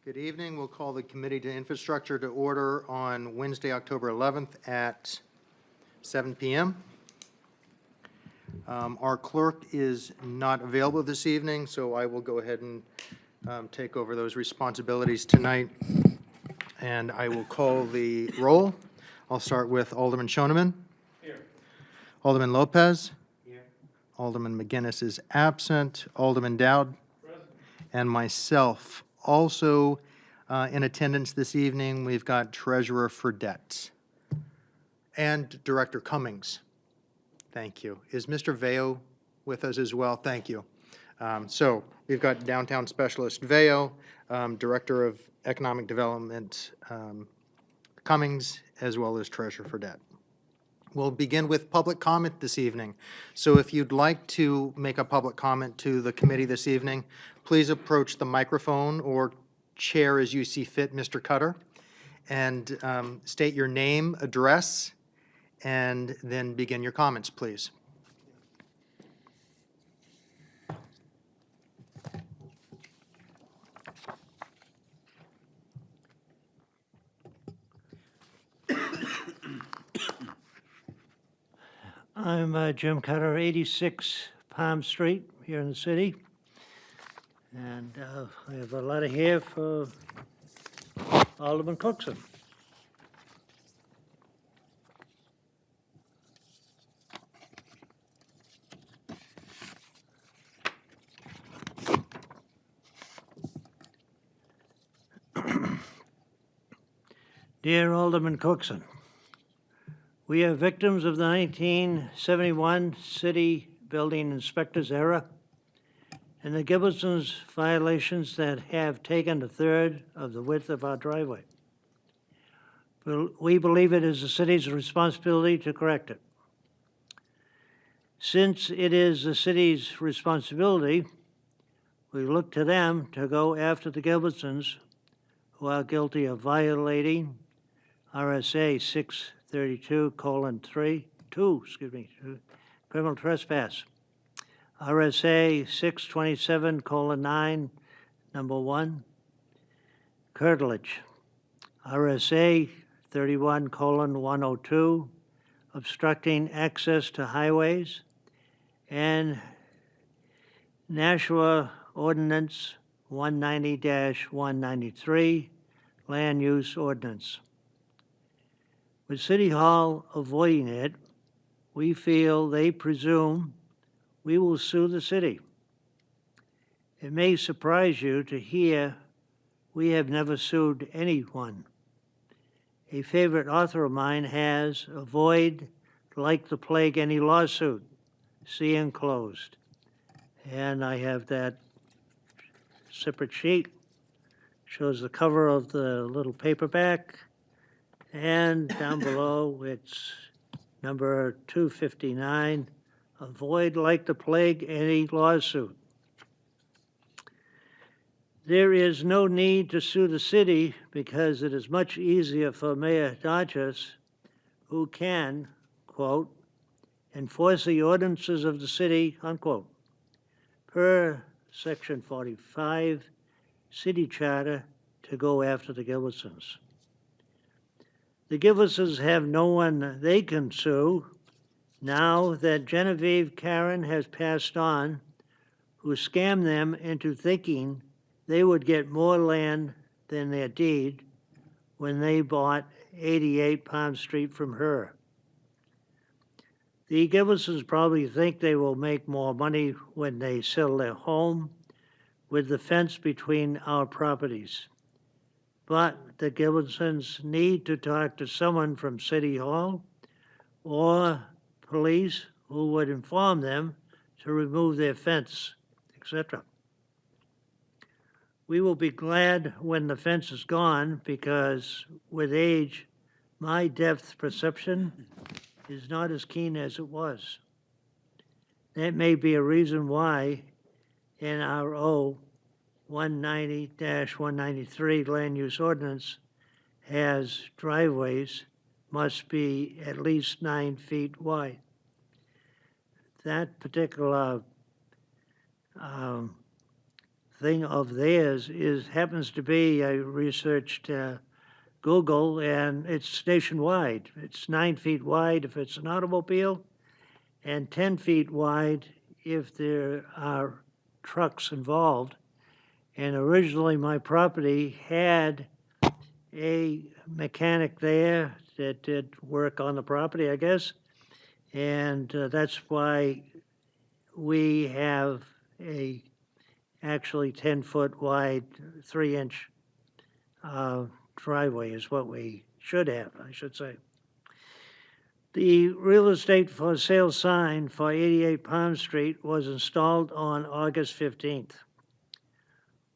Good evening. We'll call the Committee to Infrastructure to order on Wednesday, October 11th at 7 p.m. Our clerk is not available this evening, so I will go ahead and take over those responsibilities tonight. And I will call the roll. I'll start with Alderman Shoneman. Here. Alderman Lopez. Here. Alderman McGinnis is absent. Alderman Dowd. Present. And myself. Also in attendance this evening, we've got Treasurer Fredette and Director Cummings. Thank you. Is Mr. Veo with us as well? Thank you. So we've got Downtown Specialist Veo, Director of Economic Development Cummings, as well as Treasurer Fredette. We'll begin with public comment this evening. So if you'd like to make a public comment to the committee this evening, please approach the microphone or chair as you see fit, Mr. Cutter, and state your name, address, and then begin your comments, please. I'm Jim Cutter, 86 Palm Street here in the city. And I have a letter here for Alderman Cookson. Dear Alderman Cookson, we are victims of the 1971 City Building Inspector's error and the Gibbelson's violations that have taken a third of the width of our driveway. We believe it is the city's responsibility to correct it. Since it is the city's responsibility, we look to them to go after the Gibbelsons who are guilty of violating RSA 632:2, criminal trespass. RSA 627:9, number 1, curtilage. RSA 31:102, obstructing access to highways, and Nashua Ordinance 190-193, land use ordinance. With City Hall avoiding it, we feel they presume we will sue the city. It may surprise you to hear we have never sued anyone. A favorite author of mine has, avoid like the plague any lawsuit, see enclosed. And I have that separate sheet, shows the cover of the little paperback, and down below it's number 259, avoid like the plague any lawsuit. There is no need to sue the city because it is much easier for Mayor Dodges, who can, quote, enforce the ordinances of the city, unquote, per Section 45 City Charter, to go after the Gibbelsons. The Gibbelsons have no one they can sue now that Genevieve Karen has passed on, who scammed them into thinking they would get more land than their deed when they bought 88 Palm Street from her. The Gibbelsons probably think they will make more money when they sell their home with the fence between our properties. But the Gibbelsons need to talk to someone from City Hall or police who would inform them to remove their fence, etc. We will be glad when the fence is gone because with age, my depth perception is not as keen as it was. That may be a reason why NRO 190-193 land use ordinance has driveways must be at least 9 feet wide. That particular thing of theirs happens to be, I researched Google, and it's nationwide. It's 9 feet wide if it's an automobile, and 10 feet wide if there are trucks involved. And originally, my property had a mechanic there that did work on the property, I guess. And that's why we have a actually 10-foot wide, 3-inch driveway is what we should have, I should say. The real estate for sale sign for 88 Palm Street was installed on August 15th.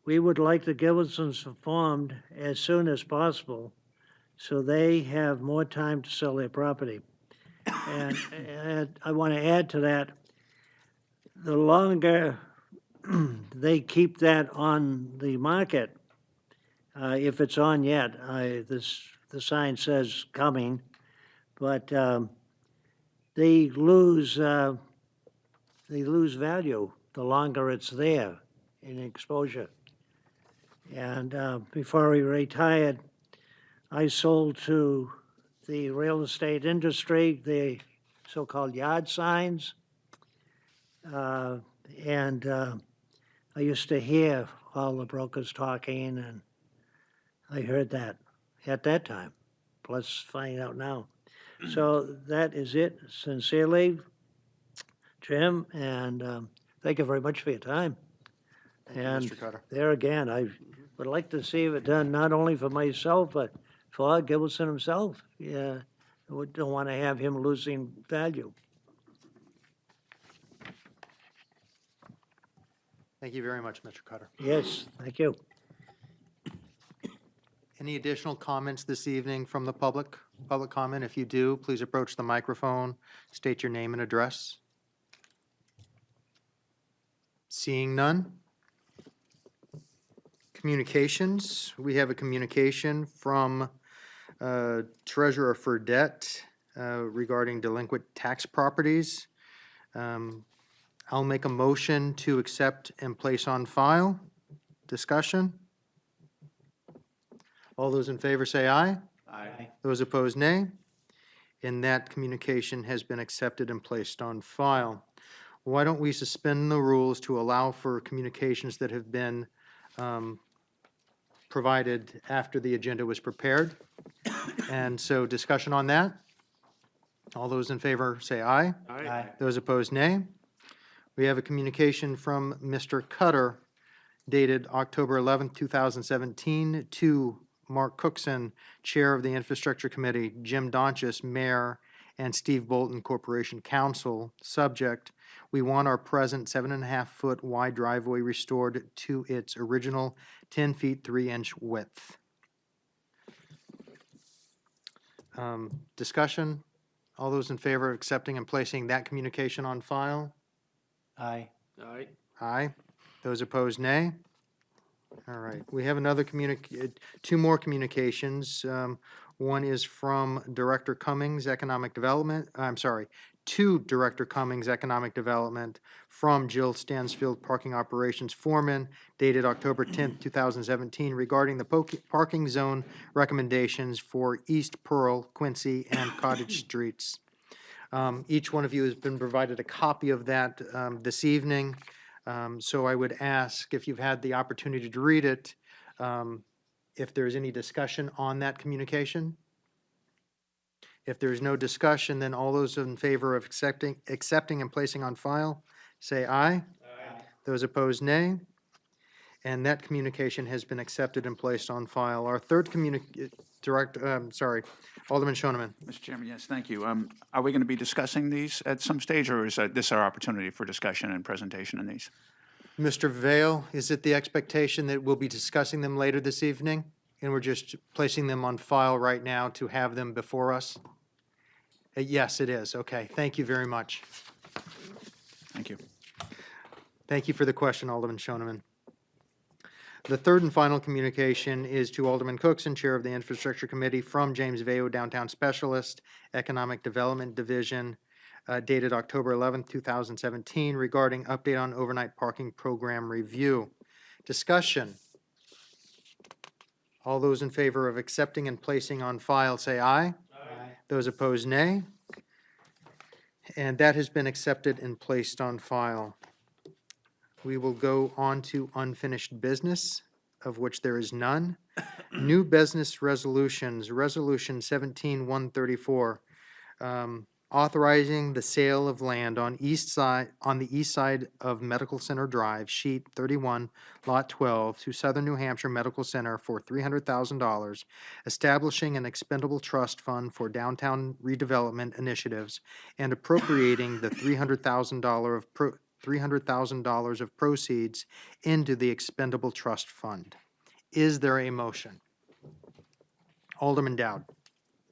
We would like the Gilbertsons informed as soon as possible so they have more time to sell their property. And I want to add to that, the longer they keep that on the market, if it's on yet, the sign says coming, but they lose value the longer it's there in exposure. And before he retired, I sold to the real estate industry the so-called yard signs. And I used to hear all the brokers talking, and I heard that at that time, plus finding out now. So that is it. Sincerely, Jim, and thank you very much for your time. Thank you, And Mr. Cutter. there again, I would like to see it done not only for myself, but for Gilbertson himself. Yeah, we don't want to have him losing value. Thank you very much, Mr. Cutter. Yes, thank you. Any additional comments this evening from the public? Public comment, if you do, please approach the microphone, state your name and address. Seeing none. Communications, we have a communication from Treasurer for Debt regarding delinquent tax properties. I'll make a motion to accept and place on file. Discussion? All those in favor say aye. Aye. Those opposed, nay. And that communication has been accepted and placed on file. Why don't we suspend the rules to allow for communications that have been provided after the agenda was prepared? And so discussion on that? All those in favor say aye. Aye. Those opposed, nay. We have a communication from Mr. Cutter dated October 11th, 2017, to Mark Cookson, Chair of the Infrastructure Committee, Jim Donchis, Mayor, and Steve Bolton, Corporation Counsel. Subject, we want our present 7.5-foot wide driveway restored to its original 10 feet 3-inch width. Discussion? All those in favor of accepting and placing that communication on file? Aye. Aye. Aye. Those opposed, nay. All right, we have two more communications. One is from Director Cummings, Economic Development, to Director Cummings, Economic Development, from Jill Stansfield, Parking Operations Foreman, dated October 10th, 2017, regarding the parking zone recommendations for East Pearl, Quincy, and Cottage Streets. Each one of you has been provided a copy of that this evening. So I would ask, if you've had the opportunity to read it, if there's any discussion on that communication. If there's no discussion, then all those in favor of accepting and placing on file, say aye. Aye. Those opposed, nay. And that communication has been accepted and placed on file. Our third Alderman Schoeneman. Mr. Chairman, yes, thank you. Are we going to be discussing these at some stage, or is this our opportunity for discussion and presentation on these? Mr. Vale, is it the expectation that we'll be discussing them later this evening? And we're just placing them on file right now to have them before us? Yes, it is. Okay, thank you very much. Thank you. Thank you for the question, Alderman Schoeneman. The third and final communication is to Alderman Cookson, Chair of the Infrastructure Committee, from James Veo, Downtown Specialist, Economic Development Division, dated October 11th, 2017, regarding update on overnight parking program review. Discussion. All those in favor of accepting and placing on file, say aye. Aye. Those opposed, nay. And that has been accepted and placed on file. We will go on to unfinished business, of which there is none. New business resolutions, Resolution 17-134, authorizing the sale of land on the east side of Medical Center Drive, sheet 31, lot 12, to Southern New Hampshire Medical Center for $300,000, establishing an expendable trust fund for downtown redevelopment initiatives, and appropriating the $300,000 of proceeds into the expendable trust fund. Is there a motion? Alderman Dowd.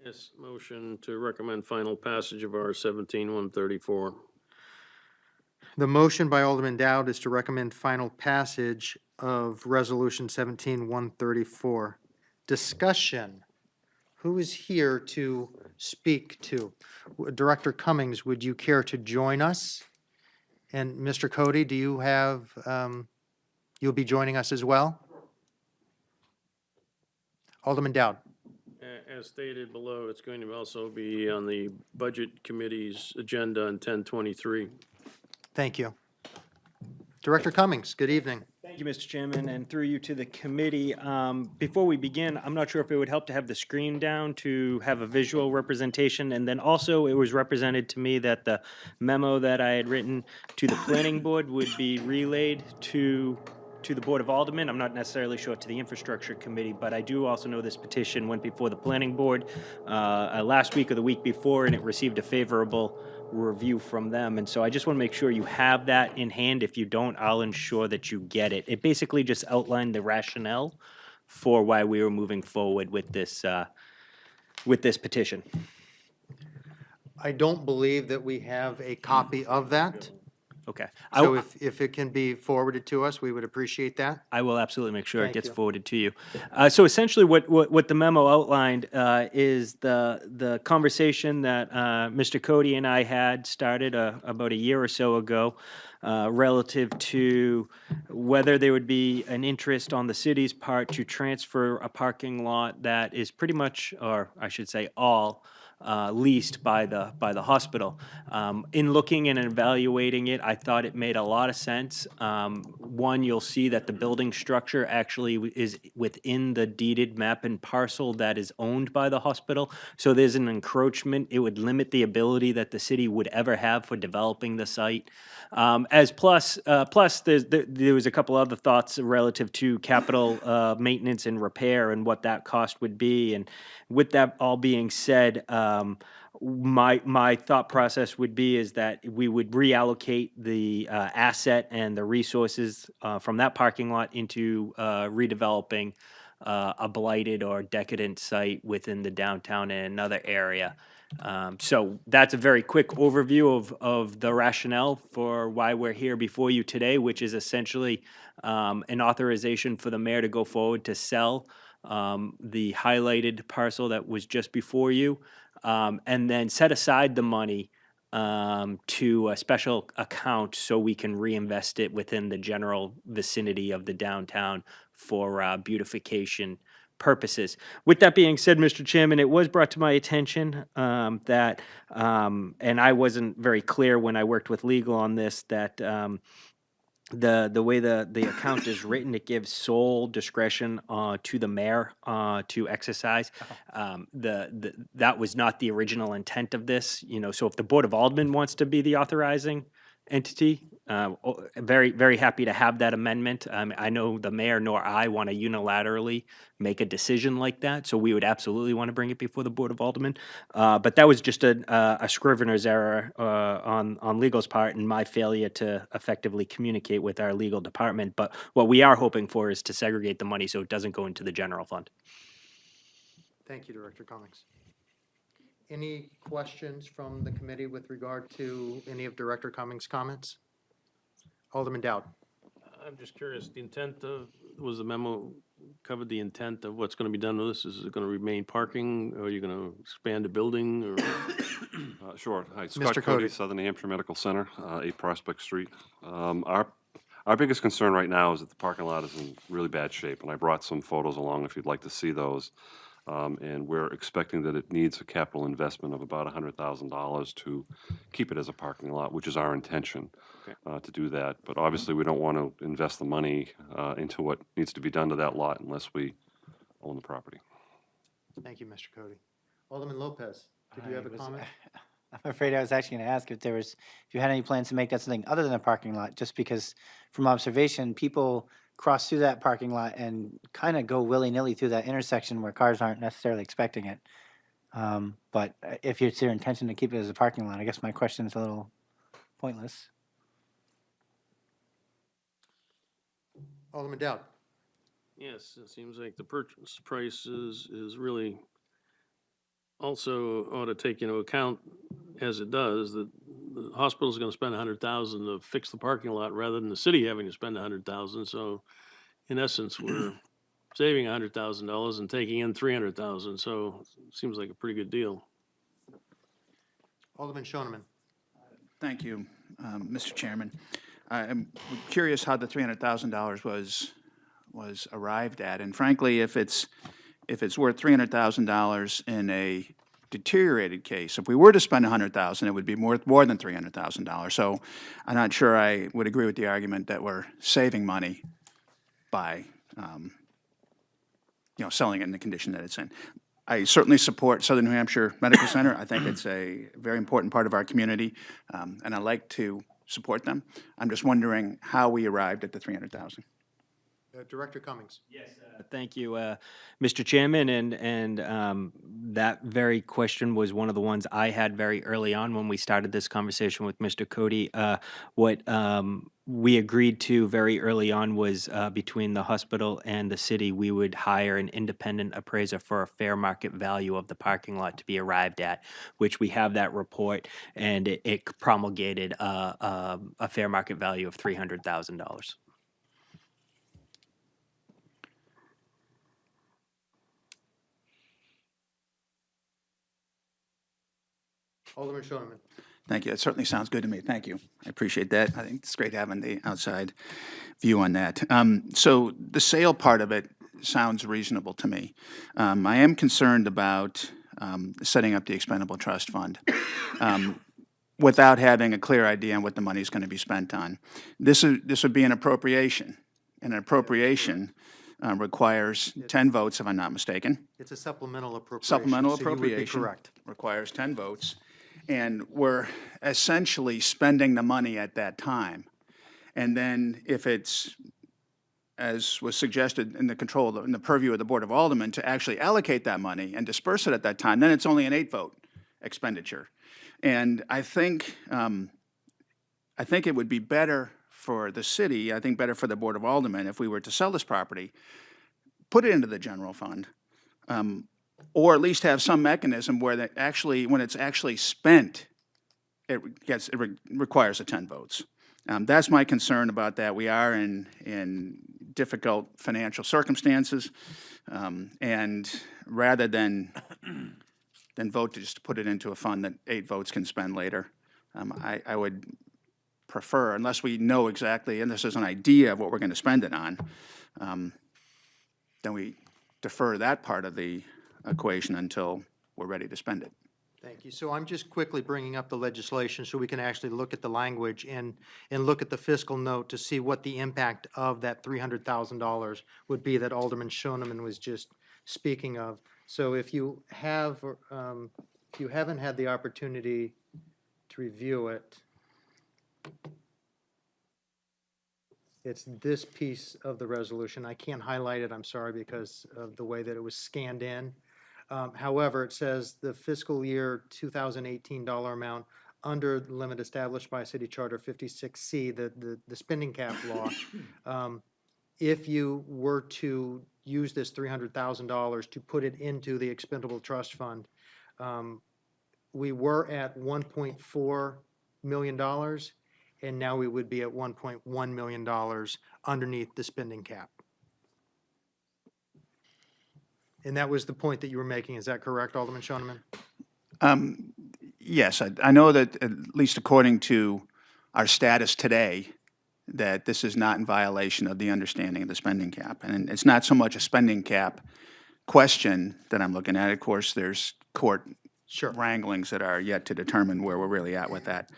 Yes, motion to recommend final passage of R 17-134. The motion by Alderman Dowd is to recommend final passage of Resolution 17-134. Discussion. Who is here to speak to? Director Cummings, would you care to join us? And Mr. Cody, do you have, you'll be joining us as well? Alderman Dowd. As stated below, it's going to also be on the Budget Committee's agenda on 10/23. Thank you. Director Cummings, good evening. Thank you, Mr. Chairman, and through you to the committee. Before we begin, I'm not sure if it would help to have the screen down to have a visual representation. And then also, it was represented to me that the memo that I had written to the planning board would be relayed to the Board of Aldermen. I'm not necessarily sure to the Infrastructure Committee, but I do also know this petition went before the planning board last week or the week before, and it received a favorable review from them. And so I just want to make sure you have that in hand. If you don't, I'll ensure that you get it. It basically just outlined the rationale for why we were moving forward with this petition. I don't believe that we have a copy of that. Okay. So if it can be forwarded to us, we would appreciate that. I will absolutely make sure Thank it gets you. forwarded to you. So essentially, what the memo outlined is the conversation that Mr. Cody and I had started about a year or so ago, relative to whether there would be an interest on the city's part to transfer a parking lot that is pretty much, or I should say, all leased by the hospital. In looking and evaluating it, I thought it made a lot of sense. One, you'll see that the building structure actually is within the deeded map and parcel that is owned by the hospital. So there's an encroachment. It would limit the ability that the city would ever have for developing the site. Plus there was a couple other thoughts relative to capital maintenance and repair and what that cost would be. And with that all being said, my thought process would be is that we would reallocate the asset and the resources from that parking lot into redeveloping a blighted or decadent site within the downtown in another area. So that's a very quick overview of the rationale for why we're here before you today, which is essentially an authorization for the mayor to go forward to sell the highlighted parcel that was just before you, and then set aside the money to a special account so we can reinvest it within the general vicinity of the downtown for beautification purposes. With that being said, Mr. Chairman, it was brought to my attention that, and I wasn't very clear when I worked with legal on this, that the way the account is written, it gives sole discretion to the mayor to exercise. That was not the original intent of this. So if the Board of Aldermen wants to be the authorizing entity, very, very happy to have that amendment. I know the mayor nor I want to unilaterally make a decision like that, so we would absolutely want to bring it before the Board of Aldermen. But that was just a scrivener's error on legal's part and my failure to effectively communicate with our legal department. But what we are hoping for is to segregate the money so it doesn't go into the general fund. Thank you, Director Cummings. Any questions from the committee with regard to any of Director Cummings' comments? Alderman Dowd. I'm just curious, was the memo covered the intent of what's going to be done with this? Is it going to remain parking, or are you going to expand the building, or? Sure. Hi, Mr. Scott Cody. Cody, Southern New Hampshire Medical Center, 8 Prospect Street. Our Our biggest concern right now is that the parking lot is in really bad shape, and I brought some photos along if you'd like to see those. And we're expecting that it needs a capital investment of about $100,000 to keep it as a parking lot, which is our intention to do that. But obviously, we don't want to invest the money into what needs to be done to that lot unless we own the property. Thank you, Mr. Cody. Alderman Lopez, did you have a comment? I'm afraid I was actually going to ask if you had any plans to make that something other than a parking lot, just because from observation, people cross through that parking lot and kind of go willy-nilly through that intersection where cars aren't necessarily expecting it. But if it's your intention to keep it as a parking lot, I guess my question is a little pointless. Alderman Dowd. Yes, it seems like the purchase price is really also ought to take into account, as it does, that the hospital's gonna spend $100,000 to fix the parking lot rather than the city having to spend $100,000. So in essence, we're saving $100,000 and taking in $300,000. So it seems like a pretty good deal. Alderman Shoneman. Thank you, Mr. Chairman. I'm curious how the $300,000 was arrived at, and frankly, if it's worth $300,000 in a deteriorated case, if we were to spend $100,000, it would be more than $300,000. So I'm not sure I would agree with the argument that we're saving money by selling it in the condition that it's in. I certainly support Southern New Hampshire Medical Center. I think it's a very important part of our community, and I like to support them. I'm just wondering how we arrived at the $300,000. Director Cummings. Yes, thank you, Mr. Chairman, and that very question was one of the ones I had very early on when we started this conversation with Mr. Cody. What we agreed to very early on was between the hospital and the city, we would hire an independent appraiser for a fair market value of the parking lot to be arrived at, which we have that report, and it promulgated a fair market value of $300,000. Alderman Shoneman. Thank you. It certainly sounds good to me. Thank you. I appreciate that. I think it's great having the outside view on that. So the sale part of it sounds reasonable to me. I am concerned about setting up the expendable trust fund without having a clear idea on what the money is going to be spent on. This would be an appropriation, and an appropriation requires 10 votes, if I'm not mistaken. It's a supplemental appropriation. Supplemental so you would be appropriation. correct. Requires 10 votes, and we're essentially spending the money at that time. And then if it's, as was suggested in the purview of the Board of Aldermen, to actually allocate that money and disperse it at that time, then it's only an 8-vote expenditure. And I think it would be better for the city, I think better for the Board of Aldermen, if we were to sell this property, put it into the general fund, or at least have some mechanism where that actually, when it's actually spent, it requires a 10 votes. That's my concern about that. We are in difficult financial circumstances, and rather than vote to just put it into a fund that 8 votes can spend later, I would prefer, unless we know exactly, and this is an idea of what we're going to spend it on, then we defer that part of the equation until we're ready to spend it. Thank you. So I'm just quickly bringing up the legislation so we can actually look at the language and look at the fiscal note to see what the impact of that $300,000 would be that Alderman Shoneman was just speaking of. So if you haven't had the opportunity to review it, it's this piece of the resolution. I can't highlight it, I'm sorry, because of the way that it was scanned in. However, it says the fiscal year 2018 dollar amount under the limit established by City Charter 56C, the spending cap law. If you were to use this $300,000 to put it into the expendable trust fund, we were at $1.4 million, and now we would be at $1.1 million underneath the spending cap. And that was the point that you were making. Is that correct, Alderman Shoneman? Yes, I know that at least according to our status today, that this is not in violation of the understanding of the spending cap. And it's not so much a spending cap question that I'm looking at. Of course, there's court Sure. wranglings that are yet to determine where we're really at with that.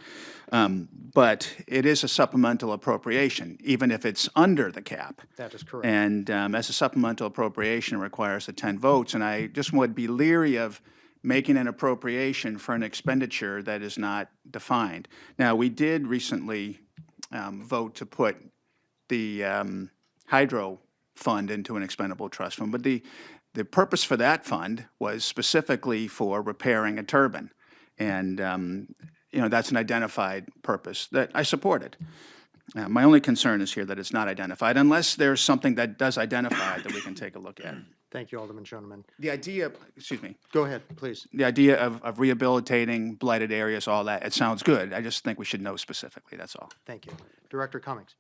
But it is a supplemental appropriation, even if it's under the cap. That is correct. And as a supplemental appropriation, it requires the 10 votes. And I just would be leery of making an appropriation for an expenditure that is not defined. Now, we did recently vote to put the hydro fund into an expendable trust fund, but the purpose for that fund was specifically for repairing a turbine. And, that's an identified purpose that I supported. My only concern is here that it's not identified, unless there's something that does identify it that we can take a look at. Thank you, Alderman Schoeneman. The idea, excuse me, Go ahead, please. the idea of rehabilitating blighted areas, all that, it sounds good. I just think we should know specifically, that's all. Thank you. Director Cummings.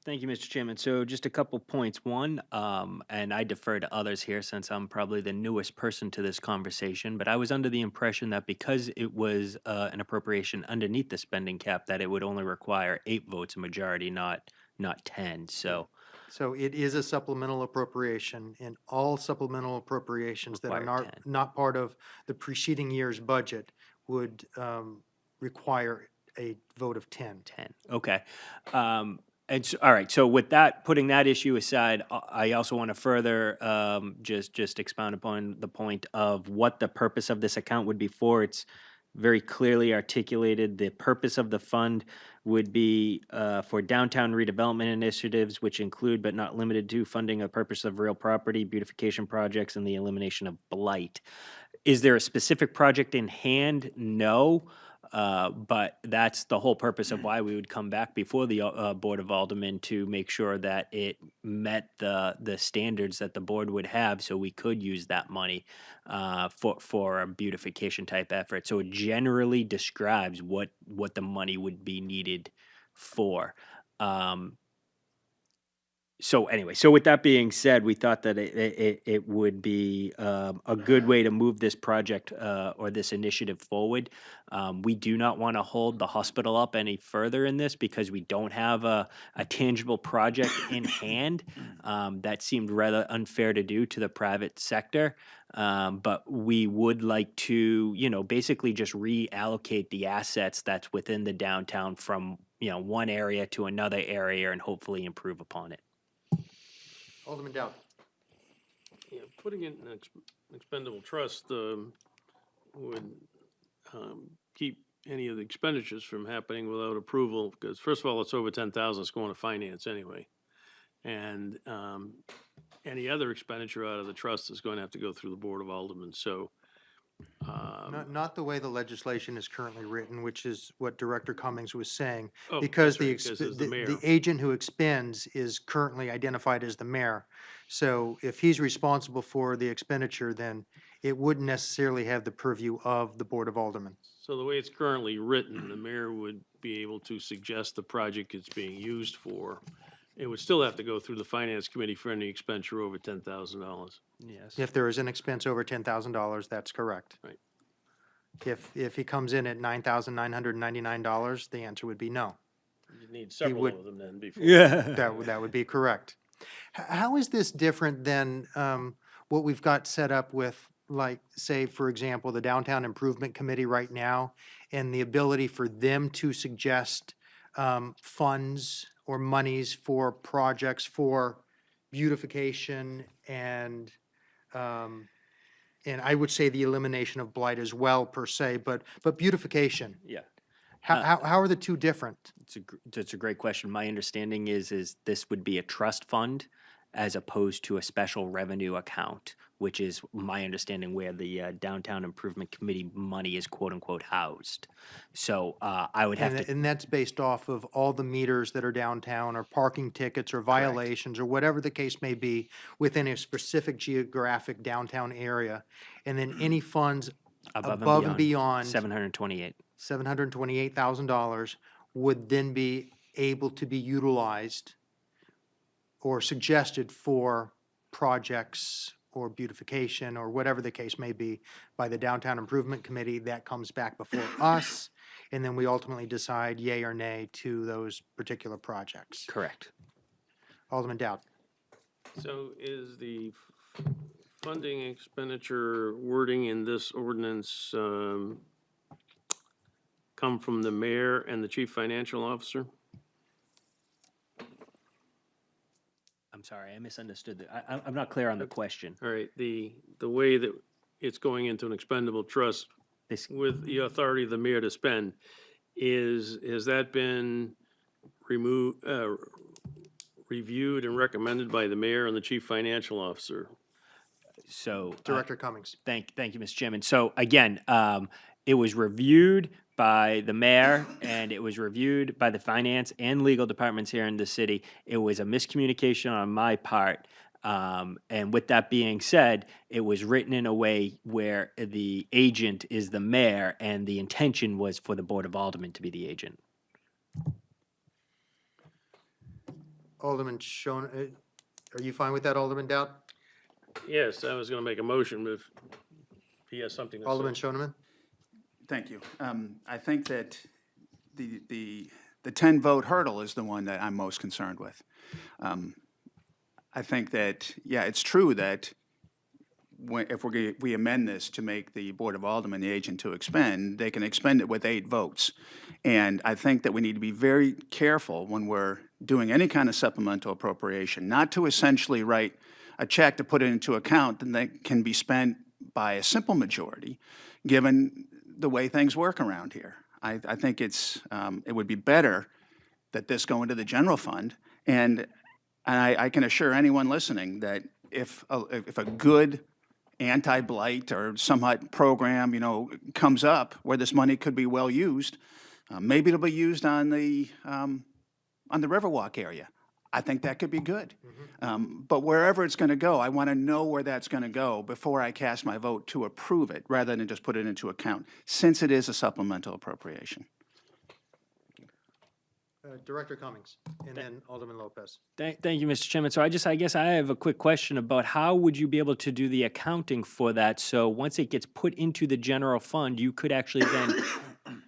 Thank you, Mr. Chairman. So just a couple points. One, and I defer to others here since I'm probably the newest person to this conversation, but I was under the impression that because it was an appropriation underneath the spending cap, that it would only require 8 votes, a majority, not 10. So So it is a supplemental appropriation, and all supplemental appropriations that are Require not part of the preceding year's budget would require a vote of 10. 10. Okay. And so, all right. So with that, putting that issue aside, I also want to further just expound upon the point of what the purpose of this account would be for. It's very clearly articulated. The purpose of the fund would be for downtown redevelopment initiatives, which include but not limited to funding a purpose of real property, beautification projects, and the elimination of blight. Is there a specific project in hand? No. But that's the whole purpose of why we would come back before the Board of Aldermen to make sure that it met the standards that the board would have, so we could use that money for a beautification type effort. So it generally describes what the money would be needed for. So anyway, so with that being said, we thought that it would be a good way to move this project or this initiative forward. We do not want to hold the hospital up any further in this because we don't have a tangible project in hand. That seemed rather unfair to do to the private sector. But we would like to, basically just reallocate the assets that's within the downtown from, one area to another area and hopefully improve upon it. Alderman Dowd. Yeah, putting it in an expendable trust would keep any of the expenditures from happening without approval, because first of all, it's over 10,000, it's going to finance anyway. And any other expenditure out of the trust is going to have to go through the Board of Aldermen, so. Not the way the legislation is currently written, which is what Director Cummings was saying. Oh, Because that's right, 'cause it's the mayor. the agent who expends is currently identified as the mayor. So if he's responsible for the expenditure, then it wouldn't necessarily have the purview of the Board of Aldermen. So the way it's currently written, the mayor would be able to suggest the project it's being used for. It would still have to go through the Finance Committee for any expenditure over $10,000. Yes. If there is an expense over $10,000, that's correct. Right. If he comes in at $9,999, the answer would be no. You'd need several would- of them then before. Yeah. That would be correct. How is this different than what we've got set up with, like, say, for example, the Downtown Improvement Committee right now, and the ability for them to suggest funds or monies for projects for beautification and I would say the elimination of blight as well, per se, but beautification. Yeah. How are the two different? That's a great question. My understanding is this would be a trust fund as opposed to a special revenue account, which is my understanding where the Downtown Improvement Committee money is quote unquote housed. So I would have to. And that's based off of all the meters that are downtown, or parking tickets, or violations, or whatever the case may be, within a specific geographic downtown area. And then any funds above and beyond $728,000 would then be able to be utilized or suggested for projects or beautification or whatever the case may be by the Downtown Improvement Committee. That comes back before us. and then we ultimately decide yay or nay to those particular projects. Correct. Alderman Dowd. So is the funding expenditure wording in this ordinance come from the mayor and the chief financial officer? I'm sorry, I misunderstood. I'm not clear on the question. All right, the way that it's going into an expendable trust This, with the authority of the mayor to spend, has that been reviewed and recommended by the mayor and the chief financial officer? so. Director Cummings. Thank you, Mr. Chairman. So again, it was reviewed by the mayor and it was reviewed by the finance and legal departments here in the city. It was a miscommunication on my part. And with that being said, it was written in a way where the agent is the mayor and the intention was for the Board of Aldermen to be the agent. Alderman are you fine with that, Alderman Dowd? Yes, I was going to make a motion, but if he has something to say. Alderman Shoneman? Thank you. I think that the 10-vote hurdle is the one that I'm most concerned with. I think that, yeah, it's true that if we amend this to make the Board of Aldermen the agent to expend, they can expend it with 8 votes. And I think that we need to be very careful when we're doing any kind of supplemental appropriation, not to essentially write a check to put it into account that can be spent by a simple majority, given the way things work around here. I think it would be better that this go into the general fund, and I can assure anyone listening that if a good anti-blight or somewhat program, comes up where this money could be well used, maybe it'll be used on the Riverwalk area. I think that could be good. But wherever it's going to go, I want to know where that's going to go before I cast my vote to approve it, rather than just put it into account, since it is a supplemental appropriation. Director Cummings, and then Alderman Lopez. Thank you, Mr. Chairman. So I guess I have a quick question about how would you be able to do the accounting for that? So once it gets put into the general fund, you could actually then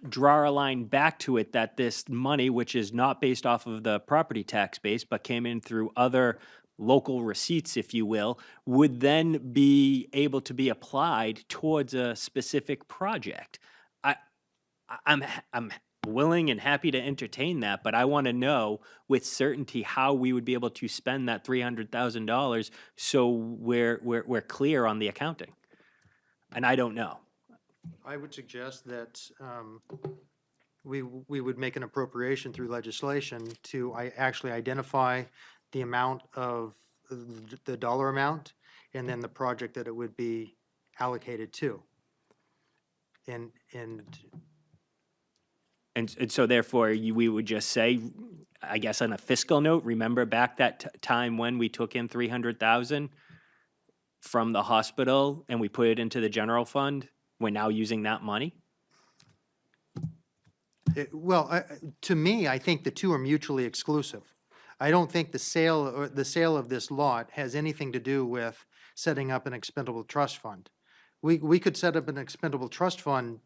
draw a line back to it that this money, which is not based off of the property tax base, but came in through other local receipts, if you will, would then be able to be applied towards a specific project. I'm willing and happy to entertain that, but I want to know with certainty how we would be able to spend that $300,000 so we're clear on the accounting. And I don't know. I would suggest that we would make an appropriation through legislation to actually identify the amount of the dollar amount and then the project that it would be allocated to. And so therefore, we would just say, I guess on a fiscal note, remember back that time when we took in 300,000 from the hospital and we put it into the general fund? We're now using that money? to me, I think the two are mutually exclusive. I don't think the sale of this lot has anything to do with setting up an expendable trust fund. We could set up an expendable trust fund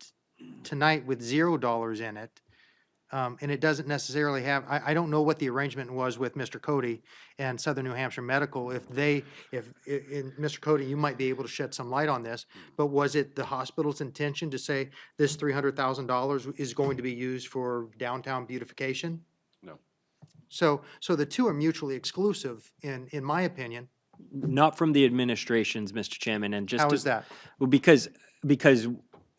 tonight with $0 in it, and it doesn't necessarily have, I don't know what the arrangement was with Mr. Cody and Southern New Hampshire Medical. Mr. Cody, you might be able to shed some light on this, but was it the hospital's intention to say this $300,000 is going to be used for downtown beautification? No. So the two are mutually exclusive, in my opinion. Not from the administrations, Mr. Chairman, and just How to- is that? Well, because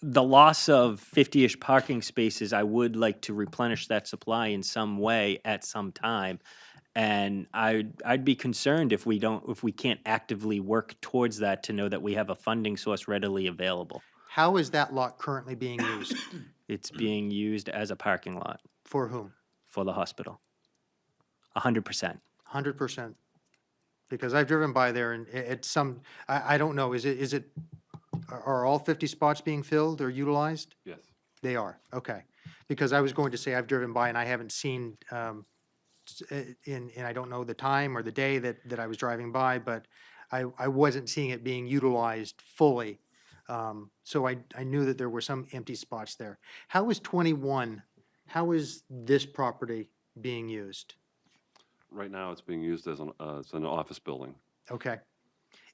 the loss of 50-ish parking spaces, I would like to replenish that supply in some way at some time. And I'd be concerned if we can't actively work towards that to know that we have a funding source readily available. How is that lot currently being used? It's being used as a parking lot For whom? for the hospital. 100%. 100%. Because I've driven by there and I don't know, are all 50 spots being filled or utilized? Yes. They are, okay. Because I was going to say I've driven by and I haven't seen, and I don't know the time or the day that I was driving by, but I wasn't seeing it being utilized fully So I knew that there were some empty spots there. How is 21, how is this property being used? Right now, it's being used as an office building, Okay.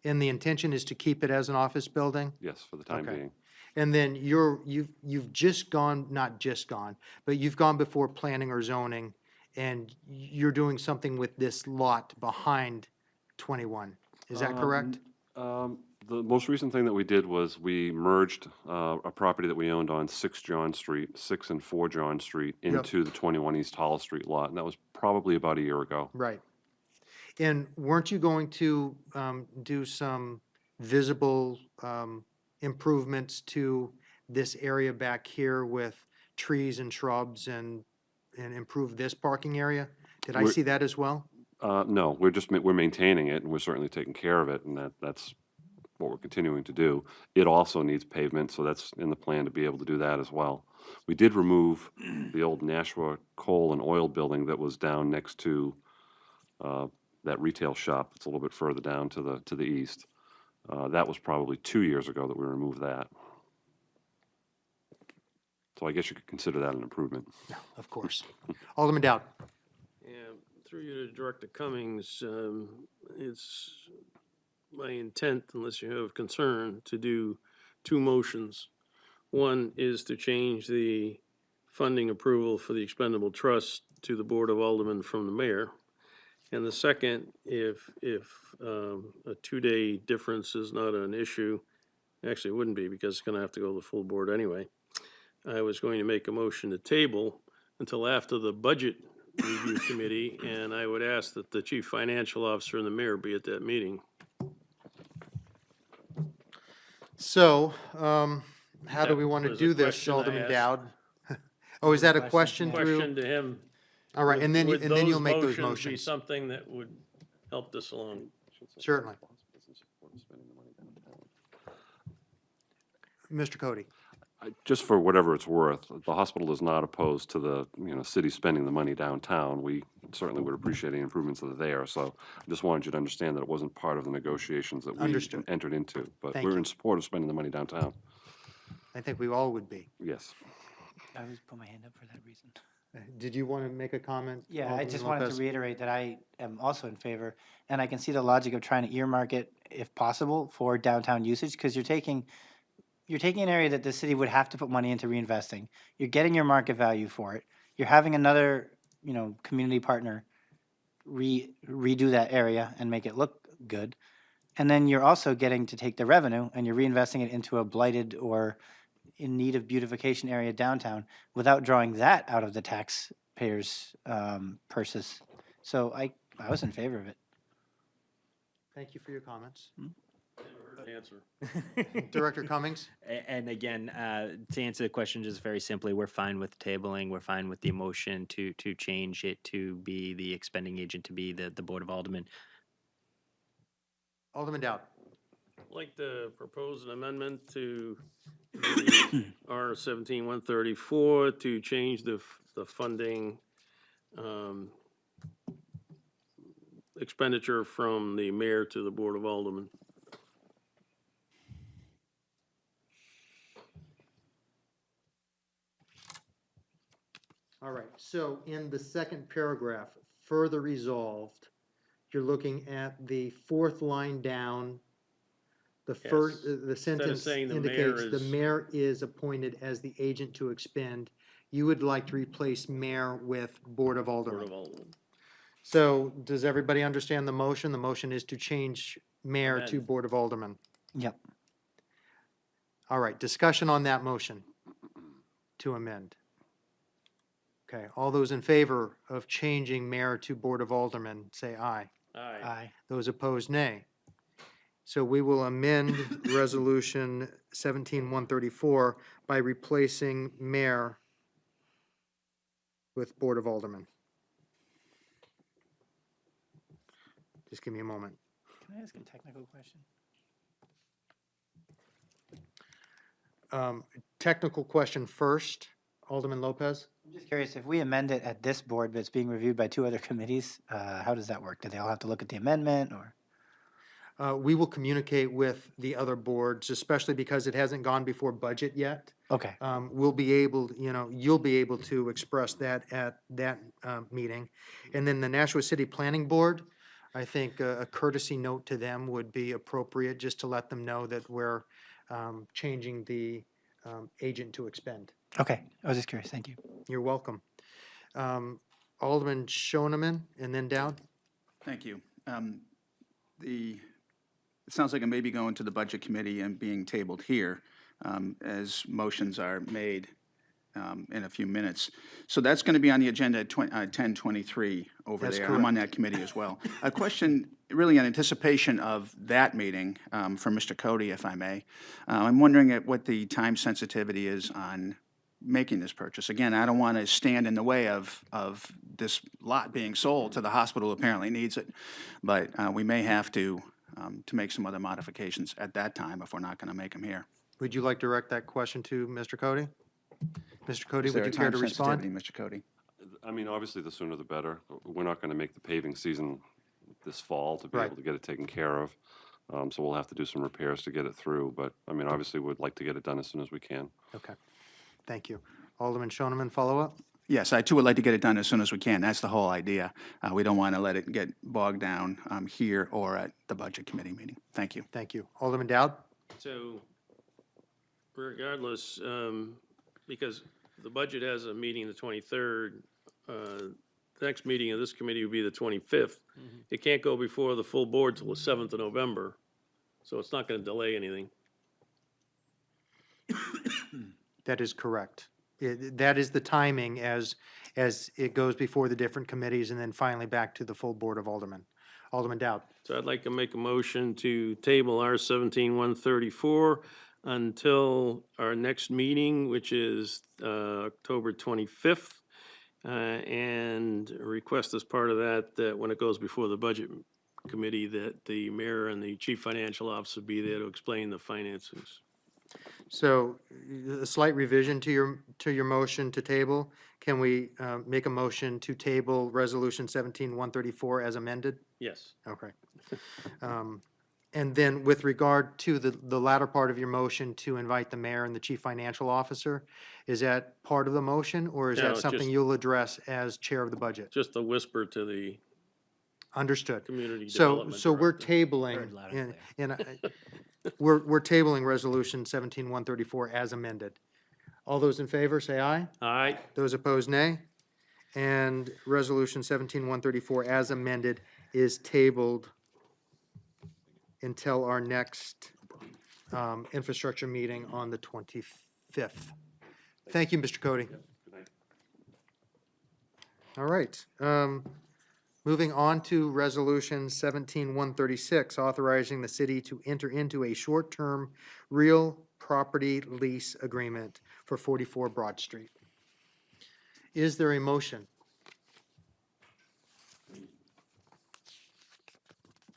And the intention is to keep it as an office building? yes, for the time Okay. being. And then you've just gone, not just gone, but you've gone before planning or zoning, and you're doing something with this lot behind 21. Is that correct? The most recent thing that we did was we merged a property that we owned on 6 John Street, 6 and 4 John Street, into the 21 East Hollow Street lot, and that was probably about a year ago. Right. And weren't you going to do some visible improvements to this area back here with trees and shrubs and improve this parking area? Did I We're- see that as well? No, we're maintaining it, and we're certainly taking care of it, and that's what we're continuing to do. It also needs pavement, so that's in the plan to be able to do that as well. We did remove the old Nashua coal and oil building that was down next to that retail shop. It's a little bit further down to the east. That was probably 2 years ago that we removed that. So I guess you could consider that an improvement. Of course. Alderman Dowd. Yeah, through you to Director Cummings, it's my intent, unless you have concern, to do two motions. One is to change the funding approval for the expendable trust to the Board of Aldermen from the mayor. And the second, if a 2-day difference is not an issue, actually it wouldn't be because it's gonna have to go to the full board anyway. I was going to make a motion to table until after the Budget Review Committee, and I would ask that the Chief Financial Officer and the mayor be at that meeting. So, how do we That want to was a do this, question I Alderman asked. Dowd? Oh, is that a question through? Question to him. All right, and then, Would and then you'll those make those Be motions. something that would help this along. Certainly. Mr. Cody? Just for whatever it's worth, the hospital is not opposed to the, city spending the money downtown. We certainly would appreciate any improvements that are there, so I just wanted you to understand that it wasn't part of the negotiations that we Understood. entered into. But Thank we're you. in support of spending the money downtown, I think we all would be. yes. I always put my hand up for that reason. Did you want to make a comment? Yeah, I Alderman just wanted Lopez? to reiterate that I am also in favor, and I can see the logic of trying to earmark it, if possible, for downtown usage, because you're taking an area that the city would have to put money into reinvesting. You're getting your market value for it. You're having another, community partner redo that area and make it look good. And then you're also getting to take the revenue and you're reinvesting it into a blighted or in need of beautification area downtown without drawing that out of the taxpayers' purses. So I was in favor of it. Thank you for your comments. Answer. Director Cummings? And again, to answer the question just very simply, we're fine with tabling. We're fine with the motion to change it to be the expending agent, to be the Board of Aldermen. Alderman Dowd? I'd like to propose an amendment to R 17-134 to change the funding expenditure from the mayor to the Board of Aldermen. All right, so in the second paragraph, further resolved, you're looking at the fourth line down. The first, Yes. the sentence saying the mayor indicates the is- mayor is appointed as the agent to expend. You would like to replace mayor with Board of Board of Aldermen. Aldermen. So does everybody understand the motion? The motion is to change mayor to Amend. Board of Aldermen. Yep. All right, discussion on that motion to amend. Okay, all those in favor of changing mayor to Board of Aldermen, say aye. Aye. Aye. Those opposed, nay. So we will amend Resolution 17-134 by replacing mayor with Board of Aldermen. Just give me a moment. Can I ask a technical question? Technical question first, Alderman Lopez? I'm just curious, if we amend it at this board, but it's being reviewed by two other committees, how does that work? Do they all have to look at the amendment, or? We will communicate with the other boards, especially because it hasn't gone before budget yet. Okay. We'll be able, you'll be able to express that at that meeting. And then the Nashua City Planning Board, I think a courtesy note to them would be appropriate, just to let them know that we're changing the agent to expend. Okay. I was just curious. Thank you. You're welcome. Alderman Shoneman and then Dowd? Thank you. It sounds like it may be going to the Budget Committee and being tabled here as motions are made in a few minutes. So that's going to be on the agenda at 10:23 over That's there. I'm on that committee as well. A question, really in anticipation of that meeting for Mr. Cody, if I may. I'm wondering what the time sensitivity is on making this purchase. Again, I don't want to stand in the way of this lot being sold to the hospital who apparently needs it, but we may have to make some other modifications at that time if we're not going to make them here. Would you like to direct that question to Mr. Cody? Mr. Cody, Is there would a you care time to respond? sensitivity, Mr. Cody? I mean, obviously, the sooner the better. We're not going to make the paving season this fall to be Right. able to get it taken care of. So we'll have to do some repairs to get it through. But, I mean, obviously, we'd like to get it done as soon as we can. Okay, thank you. Alderman Shoneman, follow-up? Yes, I too would like to get it done as soon as we can. That's the whole idea. We don't want to let it get bogged down here or at the Budget Committee meeting. Thank you. Thank you. Alderman Dowd? So regardless, because the budget has a meeting the 23rd, the next meeting of this committee would be the 25th. It can't go before the full board till the 7th of November, so it's not going to delay anything. That is correct. That is the timing as it goes before the different committees and then finally back to the full Board of Aldermen. Alderman Dowd? So I'd like to make a motion to table R-17-134 until our next meeting, which is October 25th, and request as part of that when it goes before the Budget Committee, that the mayor and the chief financial officer be there to explain the finances. So a slight revision to your motion to table. Can we make a motion to table Resolution 17-134 as amended? Yes. Okay. And then with regard to the latter part of your motion to invite the mayor and the chief financial officer, is that part of the motion, or is No, that it's something just- you'll address as chair of the budget? Just a whisper to the Understood. community So, development so we're director. tabling, we're tabling Resolution 17-134 as amended. All those in favor, say aye. Aye. Those opposed, nay. And Resolution 17-134 as amended is tabled until our next infrastructure meeting on the 25th. Thank you, Mr. Cody. All right. Moving on to Resolution 17-136, authorizing the city to enter into a short-term real property lease agreement for 44 Broad Street. Is there a motion?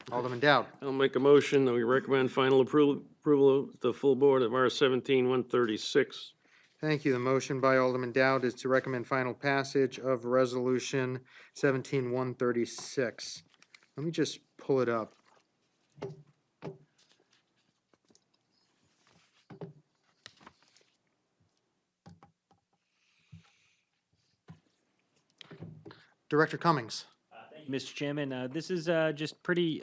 Alderman Dowd. I'll make a motion that we recommend final approval of the full board of R-17-136. Thank you. The motion by Alderman Dowd is to recommend final passage of Resolution 17-136. Let me just pull it up. Director Cummings. Mr. Chairman, this is just pretty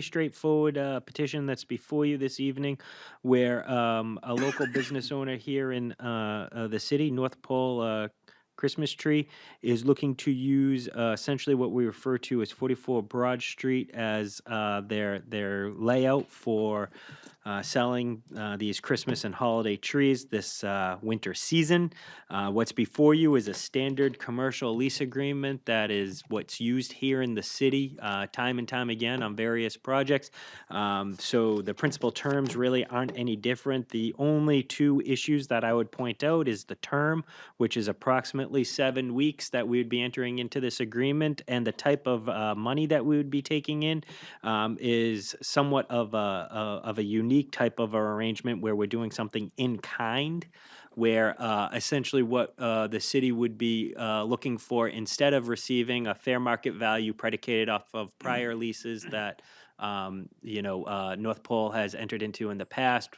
straightforward petition that's before you this evening, where a local business owner here in the city, North Pole Christmas Tree, is looking to use essentially what we refer to as 44 Broad Street as their layout for selling these Christmas and holiday trees this winter season. What's before you is a standard commercial lease agreement that is what's used here in the city time and time again on various projects. So the principal terms really aren't any different. The only two issues that I would point out is the term, which is approximately 7 weeks that we would be entering into this agreement, and the type of money that we would be taking in is somewhat of a unique type of arrangement where we're doing something in kind, where essentially what the city would be looking for, instead of receiving a fair market value predicated off of prior leases that North Pole has entered into in the past.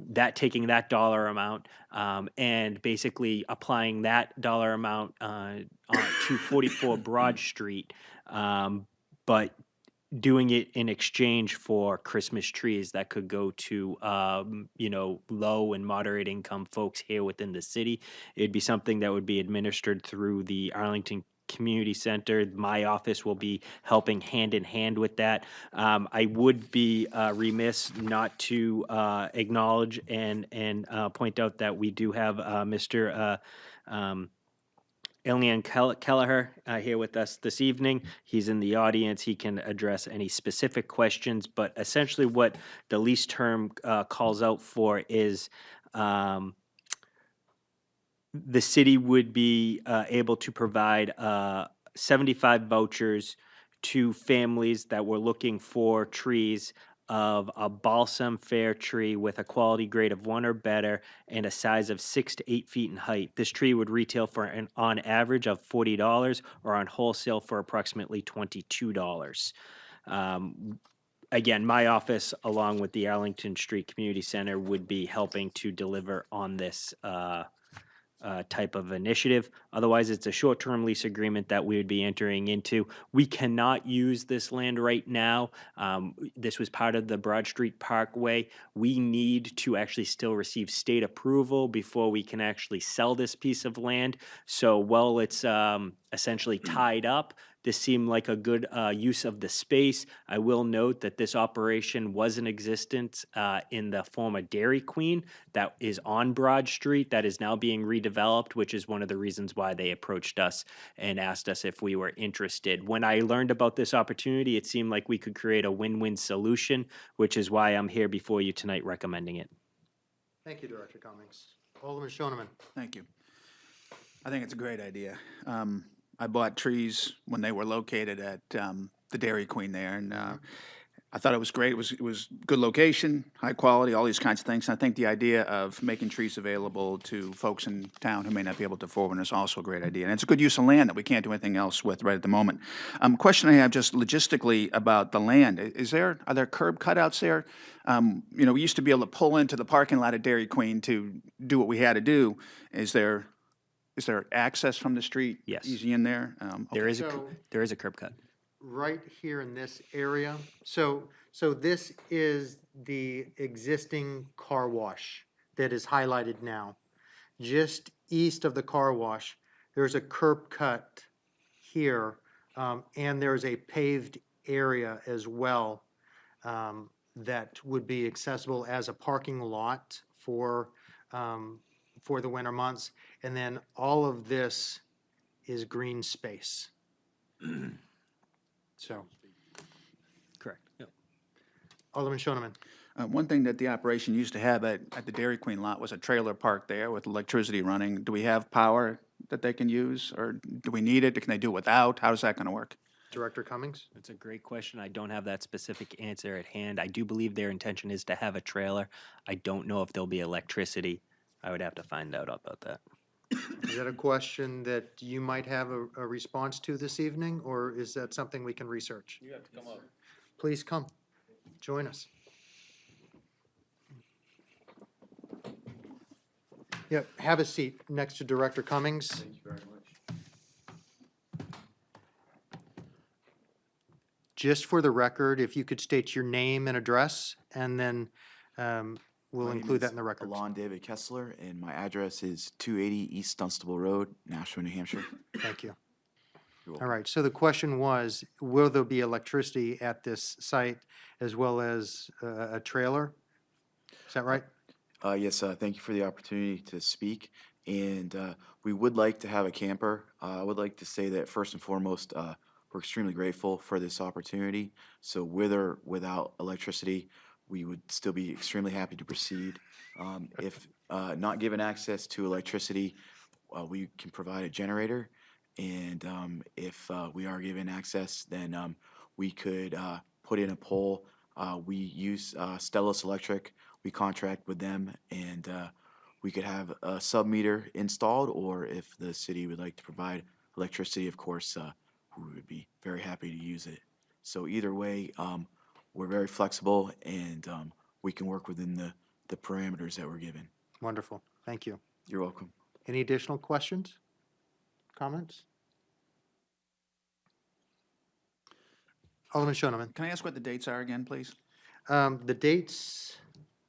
That taking that dollar amount and basically applying that dollar amount to 44 Broad Street, but doing it in exchange for Christmas trees that could go to low and moderate income folks here within the city. It'd be something that would be administered through the Arlington Community Center. My office will be helping hand in hand with that. I would be remiss not to acknowledge and point out that we do have Mr. Elian Kelleher here with us this evening. He's in the audience. He can address any specific questions, but essentially what the lease term calls out for is the city would be able to provide 75 vouchers to families that were looking for trees of a balsam fair tree with a quality grade of 1 or better and a size of 6 to 8 feet in height. This tree would retail for on average of $40 or on wholesale for approximately $22. Again, my office, along with the Arlington Street Community Center, would be helping to deliver on this type of initiative. Otherwise, it's a short-term lease agreement that we would be entering into. We cannot use this land right now. This was part of the Broad Street Parkway. We need to actually still receive state approval before we can actually sell this piece of land. So while it's essentially tied up, this seemed like a good use of the space. I will note that this operation was in existence in the former Dairy Queen that is on Broad Street that is now being redeveloped, which is one of the reasons why they approached us and asked us if we were interested. When I learned about this opportunity, it seemed like we could create a win-win solution, which is why I'm here before you tonight recommending it. Thank you, Director Cummings. Alderman Shoneman. Thank you. I think it's a great idea. I bought trees when they were located at the Dairy Queen there, and I thought it was great. It was good location, high quality, all these kinds of things. And I think the idea of making trees available to folks in town who may not be able to afford one is also a great idea. And it's a good use of land that we can't do anything else with right at the moment. Question I have just logistically about the land. Are there curb cutouts there? We used to be able to pull into the parking lot at Dairy Queen to do what we had to do. Is there access from the street? Yes. Easy in there? There is So- there is a curb cut. Right here in this area. So this is the existing car wash that is highlighted now. Just east of the car wash, there's a curb cut here, and there's a paved area as well that would be accessible as a parking lot for the winter months. And then all of this is green space. So, Correct. Yep. Alderman Shoneman. One thing that the operation used to have at the Dairy Queen lot was a trailer park there with electricity running. Do we have power that they can use, or do we need it? Can they do it without? How's that going to work? Director Cummings. That's a great question. I don't have that specific answer at hand. I do believe their intention is to have a trailer. I don't know if there'll be electricity. I would have to find out about that. Is that a question that you might have a response to this evening, or is that something we can research? You have to come up. Please come, join us. Yeah, have a seat next to Director Cummings. Thank you very much. Just for the record, if you could state your name and address, and then we'll My name include that is in the record. Alon David Kessler, and my address is 280 East Dunstable Road, Nashua, New Hampshire. Thank you. You're All welcome. right, so the question was, will there be electricity at this site as well as a trailer? Is that right? Yes, thank you for the opportunity to speak. And we would like to have a camper. I would like to say that first and foremost, we're extremely grateful for this opportunity. So with or without electricity, we would still be extremely happy to proceed. If not given access to electricity, we can provide a generator. And if we are given access, then we could put in a pole. We use Stellus Electric. We contract with them, and we could have a sub-meter installed, or if the city would like to provide electricity, of course, we would be very happy to use it. So either way, we're very flexible and we can work within the parameters that we're given. Wonderful. Thank you. You're welcome. Any additional questions? Comments? Alderman Shoneman. Can I ask what the dates are again, please? The dates,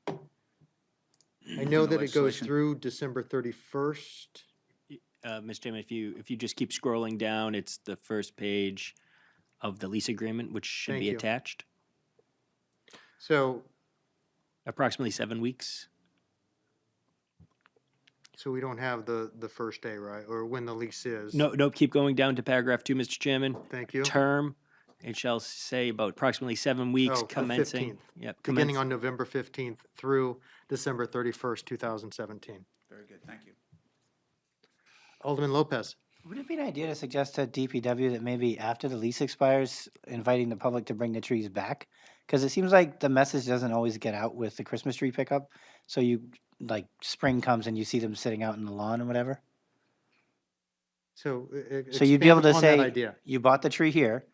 I know that it goes legislation. through December 31st. Mr. Chairman, if you just keep scrolling down, it's the first page of the lease agreement, which should Thank be you. attached. So, Approximately 7 weeks. so we don't have the first day, right, or when the lease is? No, keep going down to paragraph 2, Mr. Chairman. Thank you. Term, it shall say about approximately 7 weeks Oh, the commencing. 15th. Yep, Beginning commence- on November 15th through December 31st, 2017. Very good, thank you. Alderman Lopez. Would it be an idea to suggest to DPW that maybe after the lease expires, inviting the public to bring the trees back? Because it seems like the message doesn't always get out with the Christmas tree pickup. So like, spring comes and you see them sitting out in the lawn and whatever. So, So you'd be able to expand upon that say, idea. you bought the tree here,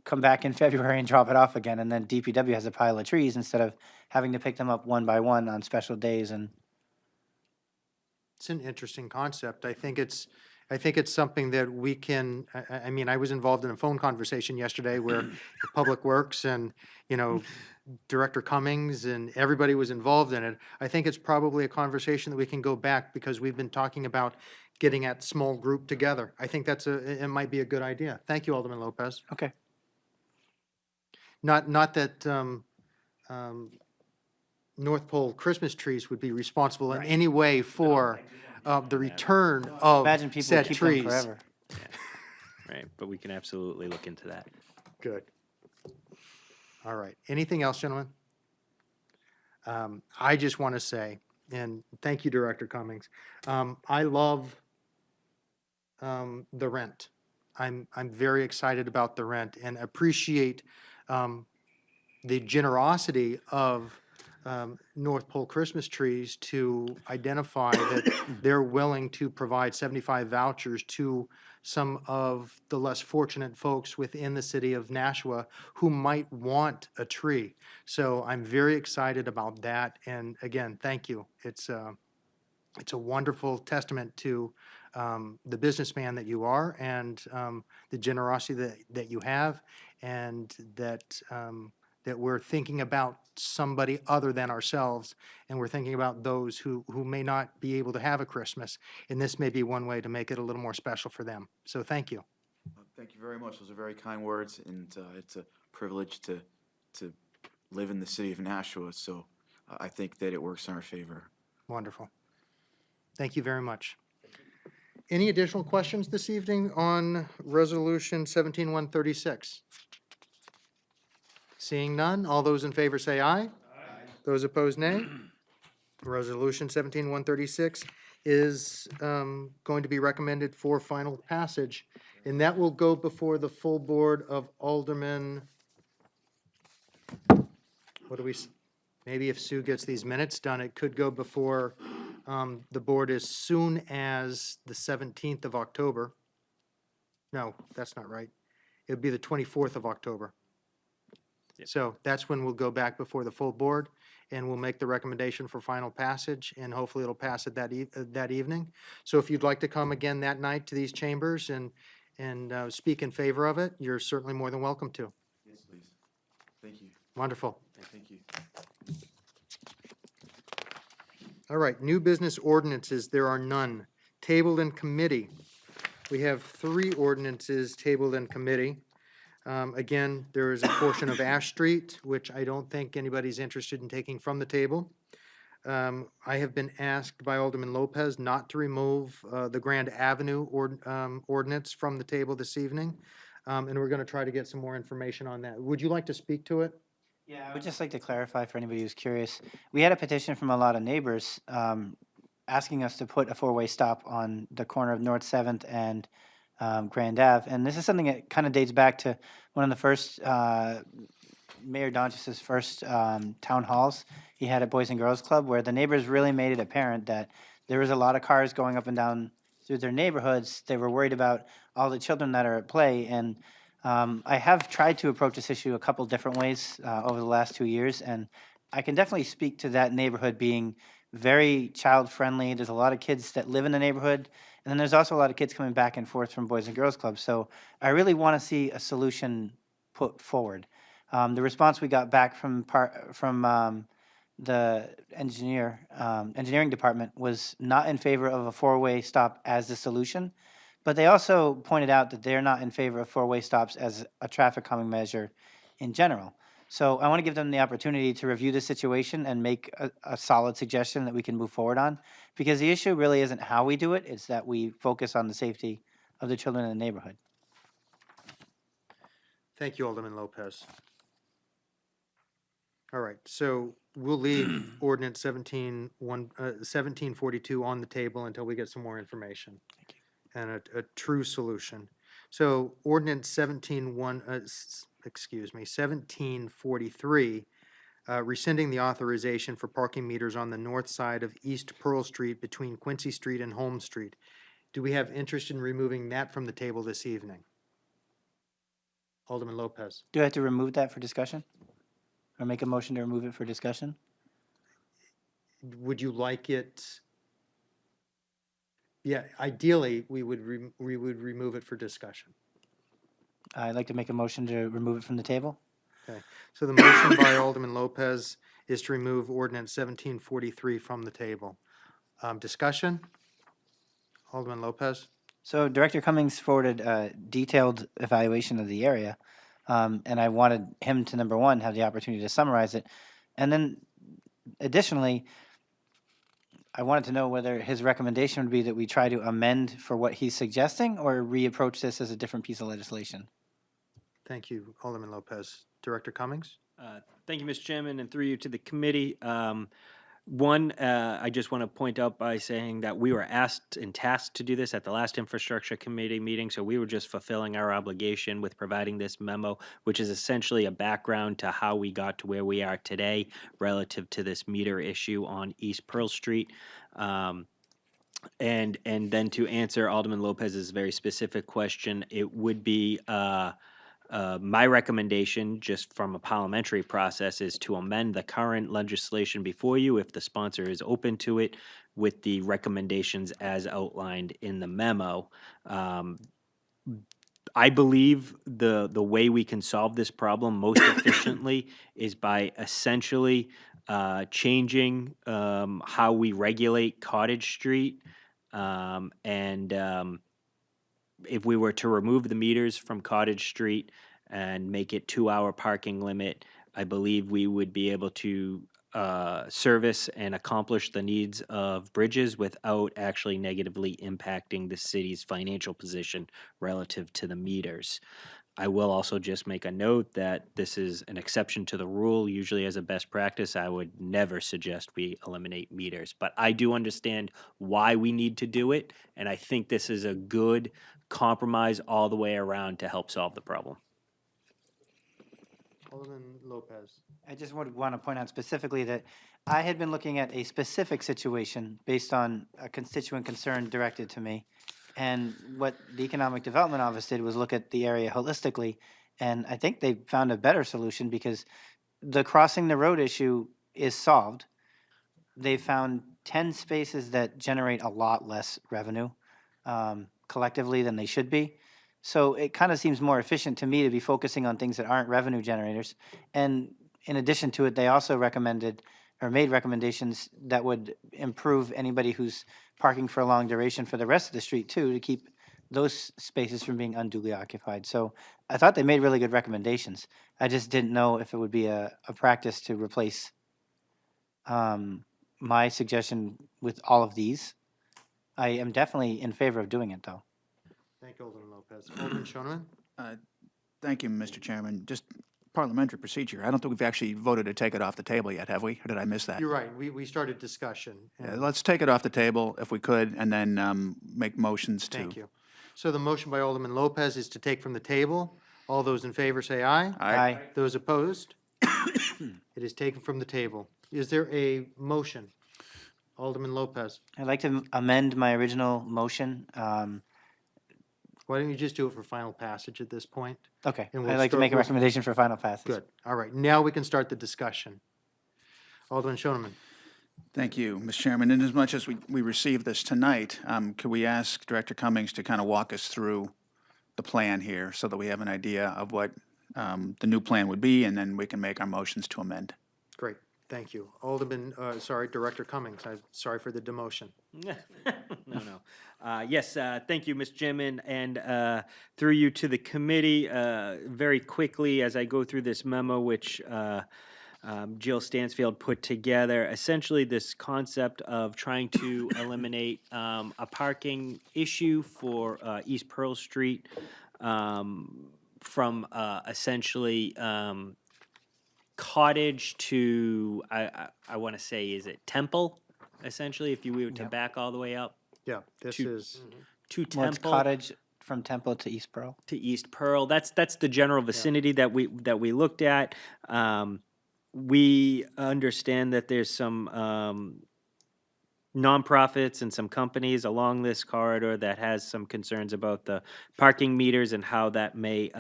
come back in February and drop it off again, and then DPW has a pile of trees instead of having to pick them up one by one on special days and. It's an interesting concept. I think it's something that we can, I mean, I was involved in a phone conversation yesterday where the Public Works and, Director Cummings and everybody was involved in it. I think it's probably a conversation that we can go back because we've been talking about getting at small group together. I think it might be a good idea. Thank you, Alderman Lopez. Okay. Not that, North Pole Christmas trees would be responsible in any way for the return of Imagine people said keep them trees. forever. Right, but we can absolutely look into that. Good. All right. Anything else, gentlemen? I just want to say, and thank you, Director Cummings. I love the rent. I'm very excited about the rent and appreciate the generosity of North Pole Christmas Trees to identify that they're willing to provide 75 vouchers to some of the less fortunate folks within the city of Nashua who might want a tree. So I'm very excited about that. And again, thank you. It's a wonderful testament to the businessman that you are and the generosity that you have, and that we're thinking about somebody other than ourselves, and we're thinking about those who may not be able to have a Christmas. And this may be one way to make it a little more special for them. So thank you. Thank you very much. Those are very kind words, and it's a privilege to live in the city of Nashua. So I think that it works in our favor. Wonderful. Thank you very much. Any additional questions this evening on Resolution 17136? Seeing none, all those in favor say aye. Aye. Those opposed, nay. Resolution 17136 is going to be recommended for final passage, and that will go before the full board of aldermen. Maybe if Sue gets these minutes done, it could go before the board as soon as the 17th of October. No, that's not right. It would be the 24th of October. So that's when we'll go back before the full board, and we'll make the recommendation for final passage, and hopefully it'll pass it that evening. So if you'd like to come again that night to these chambers and speak in favor of it, you're certainly more than welcome to. Yes, please. Thank you. Wonderful. Thank you. All right, new business ordinances, there are none. Tabled in committee. We have 3 ordinances tabled in committee. Again, there is a portion of Ash Street, which I don't think anybody's interested in taking from the table. I have been asked by Alderman Lopez not to remove the Grand Avenue ordinance from the table this evening, and we're going to try to get some more information on that. Would you like to speak to it? Yeah, I would just like to clarify for anybody who's curious. We had a petition from a lot of neighbors asking us to put a 4-way stop on the corner of North 7th and Grand Ave. And this is something that kind of dates back to one of the first, Mayor Donchis' first town halls he had at Boys and Girls Club, where the neighbors really made it apparent that there was a lot of cars going up and down through their neighborhoods. They were worried about all the children that are at play. And I have tried to approach this issue a couple different ways over the last 2 years, and I can definitely speak to that neighborhood being very child-friendly. There's a lot of kids that live in the neighborhood, and then there's also a lot of kids coming back and forth from Boys and Girls Clubs. So I really want to see a solution put forward. The response we got back from the engineering department was not in favor of a four-way stop as the solution. But they also pointed out that they're not in favor of four-way stops as a traffic calming measure in general. So I want to give them the opportunity to review the situation and make a solid suggestion that we can move forward on. Because the issue really isn't how we do it, it's that we focus on the safety of the children in the neighborhood. Thank you, Alderman Lopez. All right, so we'll leave ordinance 1742 on the table until we get some more information. And a true solution. So ordinance 1743, rescinding the authorization for parking meters on the north side of East Pearl Street between Quincy Street and Holmes Street. Do we have interest in removing that from the table this evening? Alderman Lopez. Do I have to remove that for discussion? Or make a motion to remove it for discussion? Would you like it? Yeah, ideally, we would remove it for discussion. I'd like to make a motion to remove it from the table. Okay, so the motion by Alderman Lopez is to remove ordinance 1743 from the table. Discussion? Alderman Lopez? So Director Cummings forwarded a detailed evaluation of the area, and I wanted him to, number one, have the opportunity to summarize it. And then additionally, I wanted to know whether his recommendation would be that we try to amend for what he's suggesting or reapproach this as a different piece of legislation. Thank you, Alderman Lopez. Director Cummings? Thank you, Mr. Chairman, and through you to the committee. I just want to point out by saying that we were asked and tasked to do this at the last Infrastructure Committee meeting, so we were just fulfilling our obligation with providing this memo, which is essentially a background to how we got to where we are today relative to this meter issue on East Pearl Street. And then to answer Alderman Lopez's very specific question, it would be my recommendation, just from a parliamentary process, is to amend the current legislation before you, if the sponsor is open to it, with the recommendations as outlined in the memo. I believe the way we can solve this problem most efficiently is by essentially changing how we regulate Cottage Street. If we were to remove the meters from Cottage Street and make it 2-hour parking limit, I believe we would be able to service and accomplish the needs of Bridges without actually negatively impacting the city's financial position relative to the meters. I will also just make a note that this is an exception to the rule. Usually as a best practice, I would never suggest we eliminate meters. But I do understand why we need to do it, and I think this is a good compromise all the way around to help solve the problem. Alderman Lopez. I just would want to point out specifically that I had been looking at a specific situation based on a constituent concern directed to me. And what the Economic Development Office did was look at the area holistically. And I think they found a better solution because the crossing the road issue is solved. They found 10 spaces that generate a lot less revenue collectively than they should be. So it kind of seems more efficient to me to be focusing on things that aren't revenue generators. And in addition to it, they also recommended or made recommendations that would improve anybody who's parking for a long duration for the rest of the street too, to keep those spaces from being unduly occupied. So I thought they made really good recommendations. I just didn't know if it would be a practice to replace my suggestion with all of these. I am definitely in favor of doing it though. Thank you, Alderman Lopez. Alderman Shoneman? Thank you, Mr. Chairman. Just parliamentary procedure. I don't think we've actually voted to take it off the table yet, have we? Or did I miss that? You're right, we started discussion. Yeah, and- let's take it off the table if we could, and then make motions to. Thank you. So the motion by Alderman Lopez is to take from the table. All those in favor say aye. Aye. Those opposed? It is taken from the table. Is there a motion? Alderman Lopez. I'd like to amend my original motion Why don't you just do it for final passage at this point? Okay, And we'll I'd like to start make a with- recommendation for final passage. Good. All right, now we can start the discussion. Alderman Shoneman. Thank you, Mr. Chairman. In as much as we received this tonight, could we ask Director Cummings to kind of walk us through the plan here so that we have an idea of what the new plan would be, and then we can make our motions to amend? Great, thank you. Director Cummings, I'm sorry for the demotion. No. Yes, thank you, Mr. Chairman, and through you to the committee, very quickly as I go through this memo, which Jill Stansfield put together, essentially this concept of trying to eliminate a parking issue for East Pearl Street from essentially Cottage to, I want to say, is it Temple, essentially, if you were to back all the way up Yeah, this To- is, to Well, it's Temple Cottage from Temple to East Pearl. to East Pearl. That's the general vicinity that we looked at. We understand that there's some nonprofits and some companies along this corridor that has some concerns about the parking meters and how that may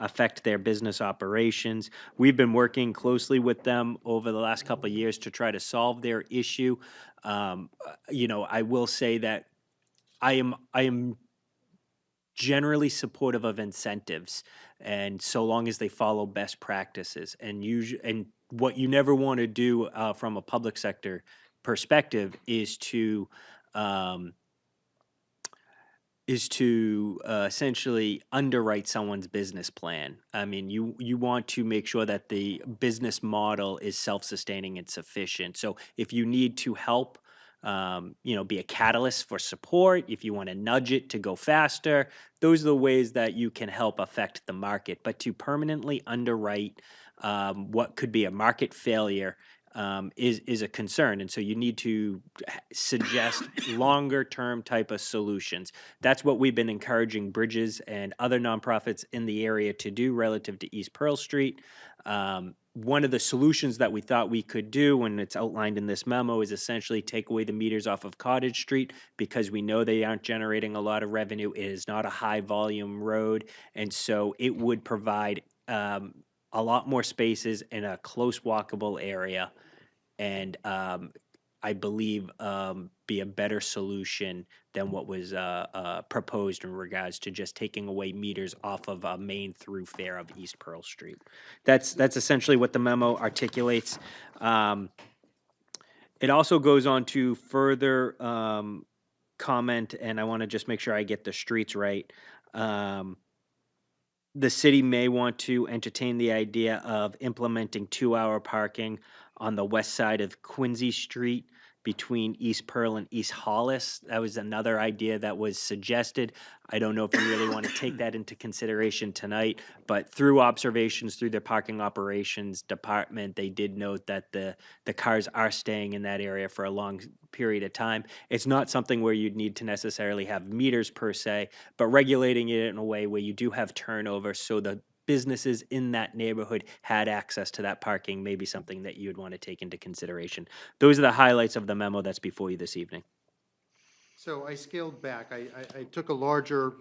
affect their business operations. We've been working closely with them over the last couple of years to try to solve their issue. I will say that I am generally supportive of incentives, and so long as they follow best practices. And what you never want to do from a public sector perspective is to essentially underwrite someone's business plan. I mean, you want to make sure that the business model is self-sustaining and sufficient. So if you need to help, be a catalyst for support, if you want to nudge it to go faster, those are the ways that you can help affect the market. But to permanently underwrite what could be a market failure is a concern. And so you need to suggest longer term type of solutions. That's what we've been encouraging Bridges and other nonprofits in the area to do relative to East Pearl Street. One of the solutions that we thought we could do, and it's outlined in this memo, is essentially take away the meters off of Cottage Street because we know they aren't generating a lot of revenue. It is not a high volume road. And so it would provide a lot more spaces in a close walkable area, and I believe be a better solution than what was proposed in regards to just taking away meters off of a main thoroughfare of East Pearl Street. That's essentially what the memo articulates. It also goes on to further comment, and I want to just make sure I get the streets right. The city may want to entertain the idea of implementing 2-hour parking on the west side of Quincy Street between East Pearl and East Hollis. That was another idea that was suggested. I don't know if you really want to take that into consideration tonight, but through observations through their parking operations department, they did note that the cars are staying in that area for a long period of time. It's not something where you'd need to necessarily have meters per se, but regulating it in a way where you do have turnover so the businesses in that neighborhood had access to that parking may be something that you'd want to take into consideration. Those are the highlights of the memo that's before you this evening. so I scaled back. I took a larger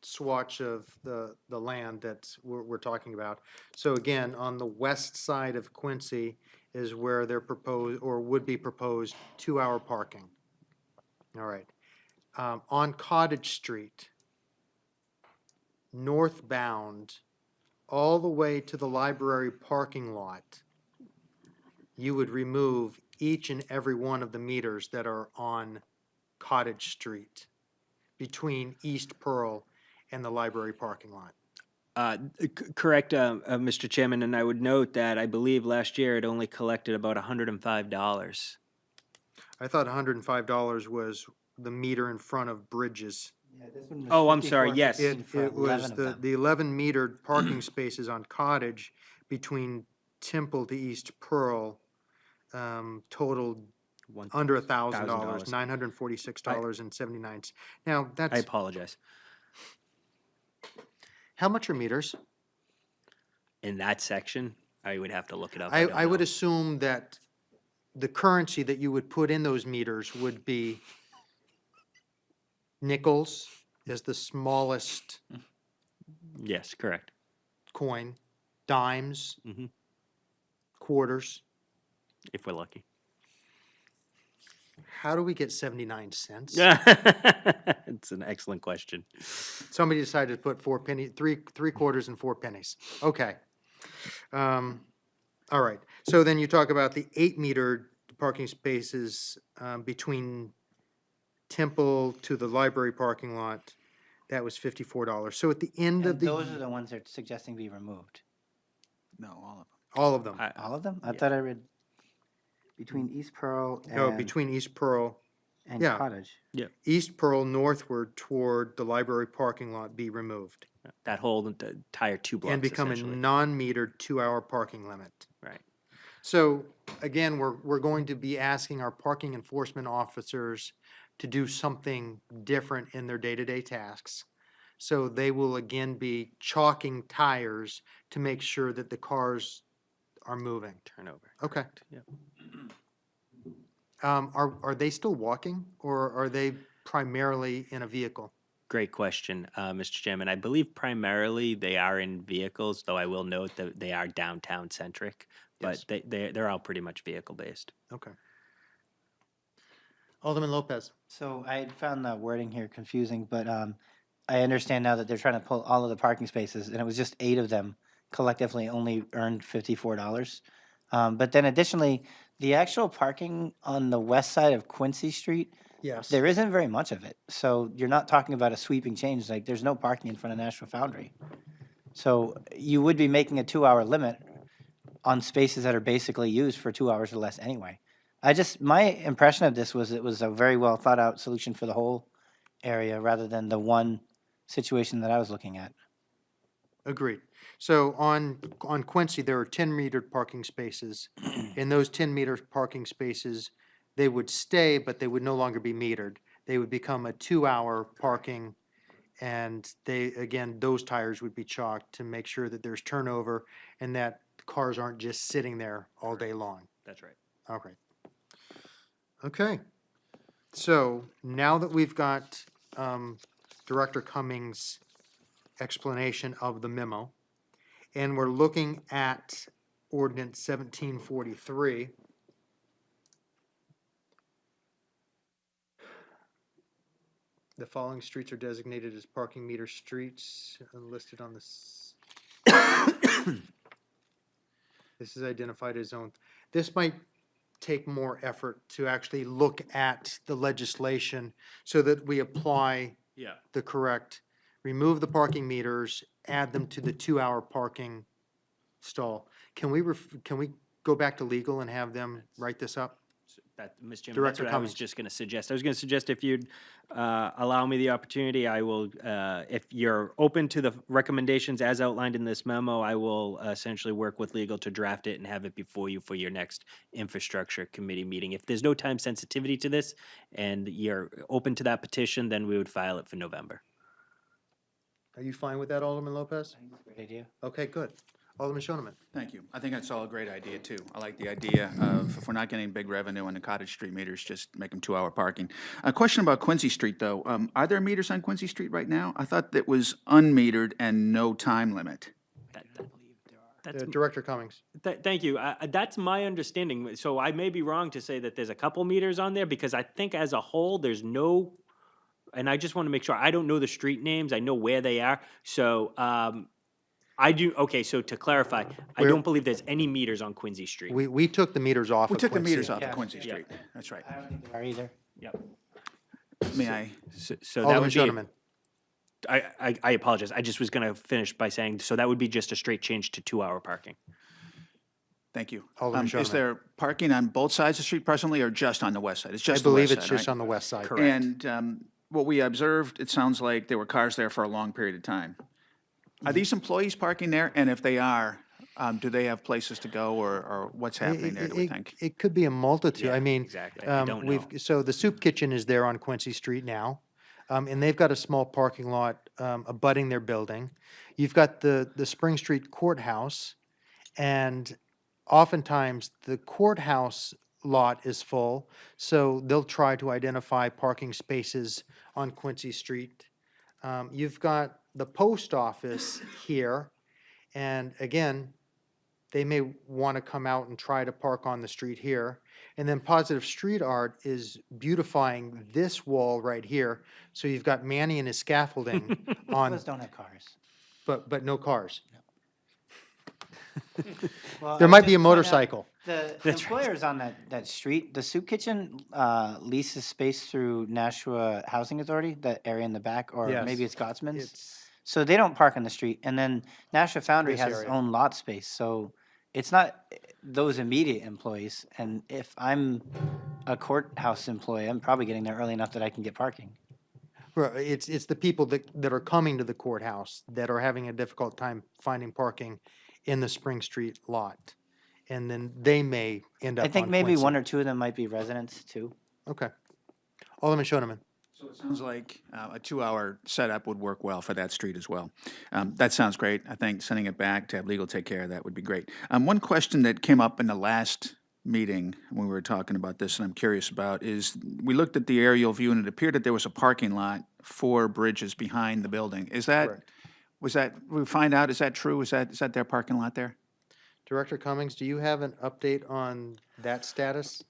swatch of the land that we're talking about. So again, on the west side of Quincy is where they're proposed, or would be proposed, 2-hour parking. All right. On Cottage Street, northbound, all the way to the library parking lot, you would remove each and every one of the meters that are on Cottage Street between East Pearl and the library parking lot. Correct, Mr. Chairman, and I would note that I believe last year it only collected about $105. I thought $105 was the meter in front of Bridges. Yeah, this one was Oh, I'm sorry, yes. It was 11 of them. the 11 metered parking spaces on Cottage between Temple to East Pearl totaled under $1,000, $946.79. Now, I that's, apologize. how much are meters? In that section, I would have to look it up. I would know. assume that the currency that you would put in those meters would be nickels, is the smallest Yes, correct. coin, dimes, Mhm. quarters. If we're lucky. How do we get 79 cents? It's an excellent question. Somebody decided to put three quarters and 4 pennies. Okay. All right. So then you talk about the 8-meter parking spaces between Temple to the library parking lot. That was $54. So at the end of And the, those are the ones they're suggesting be removed. No, all of them. all of them. All of them? I Yeah. thought I read between East Pearl No, and, between East Pearl, and yeah. Cottage. East Pearl northward toward the library parking lot be removed That whole entire 2 blocks and become a essentially. non-metered 2-hour parking limit. Right. So again, we're going to be asking our parking enforcement officers to do something different in their day-to-day tasks. So they will again be chalking tires to make sure that the cars are moving. Turnover. Okay. correct, Yep. Are they still walking or are they primarily in a vehicle? Great question, Mr. Chairman. I believe primarily they are in vehicles, though I will note that they are downtown centric, Yes. but they're all pretty much vehicle based. Okay. Alderman Lopez. So I had found the wording here confusing, but I understand now that they're trying to pull all of the parking spaces, and it was just 8 of them collectively only earned $54. But then additionally, the actual parking on the west side of Quincy Street, Yes. there isn't very much of it. So you're not talking about a sweeping change. Like there's no parking in front of National Foundry. So you would be making a 2-hour limit on spaces that are basically used for 2 hours or less anyway. My impression of this was it was a very well thought out solution for the whole area rather than the one situation that I was looking at. Agreed. So on Quincy, there are 10 metered parking spaces. In those 10 meter parking spaces, they would stay, but they would no longer be metered. They would become a 2-hour parking. And again, those tires would be chalked to make sure that there's turnover and that cars aren't just sitting there all day long. That's right. All right. Okay. So now that we've got Director Cummings' explanation of the memo, and we're looking at ordinance 1743, the following streets are designated as parking meter streets listed on this. This is identified as zone. This might take more effort to actually look at the legislation so that we apply Yeah. the correct, remove the parking meters, add them to the 2-hour parking stall. Can we go back to legal and have them write this up? That, Mr. Chairman, that's Director what I was Cummings. just going to suggest. I was going to suggest if you'd allow me the opportunity, I will, if you're open to the recommendations as outlined in this memo, I will essentially work with legal to draft it and have it before you for your next infrastructure committee meeting. If there's no time sensitivity to this and you're open to that petition, then we would file it for November. Are you fine with that, Alderman Lopez? Great idea. Okay, good. Alderman Shoneman. Thank you. I think that's all a great idea, too. I like the idea of, if we're not getting big revenue on the Cottage Street meters, just make them 2-hour parking. A question about Quincy Street, though. Are there meters on Quincy Street right now? I thought that was unmetered and no time limit. That's Director Cummings. Thank you. That's my understanding. So I may be wrong to say that there's a couple meters on there because I think as a whole, there's no, and I just want to make sure, I don't know the street names. I know where they are. So I do, okay, so to clarify, I Where- don't believe there's any meters on Quincy Street. We took the meters off We of took the Quincy. meters off Yeah. of Quincy Yeah. Street. That's right. I don't think there are either. Yep. May I? So that Alderman would be, Shoneman. I apologize. I just was going to finish by saying, so that would be just a straight change to 2-hour parking. Thank you. Alderman Is Shoneman. there parking on both sides of the street presently or just on the west side? It's I just the west believe side, it's just right? on the west side. Correct. And what we observed, it sounds like there were cars there for a long period of time. Are these employees parking there? And if they are, do they have places to go or what's happening there, do we think? It could be a multitude. I Yeah, mean. exactly. I don't know. So the soup kitchen is there on Quincy Street now. And they've got a small parking lot abutting their building. You've got the Spring Street Courthouse. And oftentimes the courthouse lot is full. So they'll try to identify parking spaces on Quincy Street You've got the post office here, and again, they may want to come out and try to park on the street here. And then Positive Street Art is beautifying this wall right here. So you've got Manny and his scaffolding on, Those don't have cars. but no cars. Well, There I might would be a just point out, motorcycle. The employers on that street, the soup kitchen leases space through Nashua Housing Authority, that area in the back, or Yes. maybe it's Scotsman's. It's, So they don't park on the street. And then Nashua Foundry This has its area. own lot space. So it's not those immediate employees. And if I'm a courthouse employee, I'm probably getting there early enough that I can get parking. it's the people that are coming to the courthouse that are having a difficult time finding parking in the Spring Street lot. And then they may end up I think on maybe Quincy. one or two of them might be residents too. Okay. Alderman Shoneman. So it sounds like a 2-hour setup would work well for that street as well. That sounds great. I think sending it back to have legal take care of that would be great. One question that came up in the last meeting when we were talking about this, and I'm curious about, is we looked at the aerial view and it appeared that there was a parking lot 4 bridges behind the building. Is that, Correct. was that, we find out, is that true? Is that their parking lot there? Director Cummings, do you have an update on that status?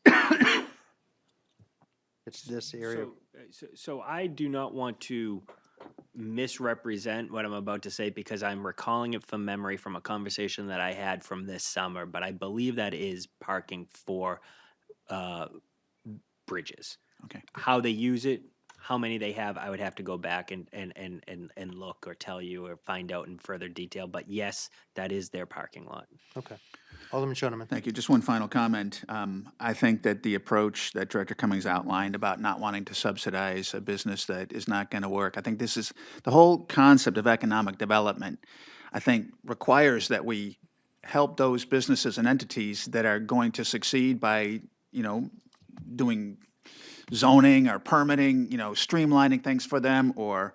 It's this area. So I do not want to misrepresent what I'm about to say because I'm recalling it from memory from a conversation that I had from this summer, but I believe that is parking for bridges. Okay. How they use it, how many they have, I would have to go back and look or tell you or find out in further detail. But yes, that is their parking lot. Okay. Alderman Shoneman. Thank you. Just one final comment. I think that the approach that Director Cummings outlined about not wanting to subsidize a business that is not going to work, I think this is, the whole concept of economic development, I think requires that we help those businesses and entities that are going to succeed by, doing zoning or permitting, streamlining things for them or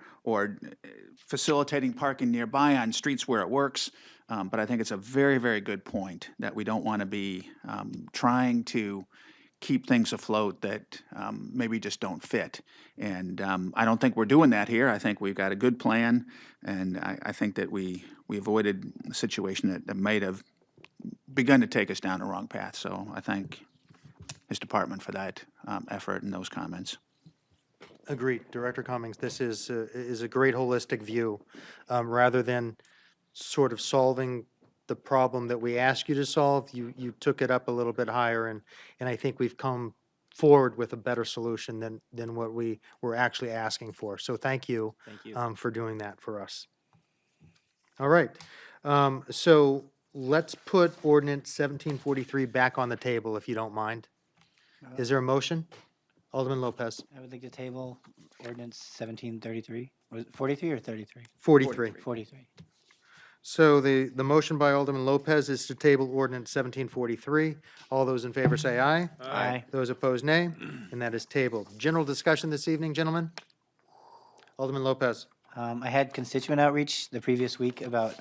facilitating parking nearby on streets where it works. But I think it's a very, very good point that we don't want to be trying to keep things afloat that maybe just don't fit. And I don't think we're doing that here. I think we've got a good plan, and I think that we avoided a situation that might have begun to take us down the wrong path. So I thank his department for that effort and those comments. Agreed. Director Cummings, this is a great holistic view. Rather than sort of solving the problem that we asked you to solve, you took it up a little bit higher, and I think we've come forward with a better solution than what we were actually asking for. So thank you. Thank you. For doing that for us. All right. So let's put ordinance 1743 back on the table, if you don't mind. Is there a motion? Alderman Lopez. I would like to table ordinance 1733. Was it 43 or 33? 43. 43. So the motion by Alderman Lopez is to table ordinance 1743. All those in favor say aye. Aye. Those opposed, nay. And that is tabled. General discussion this evening, gentlemen? Alderman Lopez. I had constituent outreach the previous week about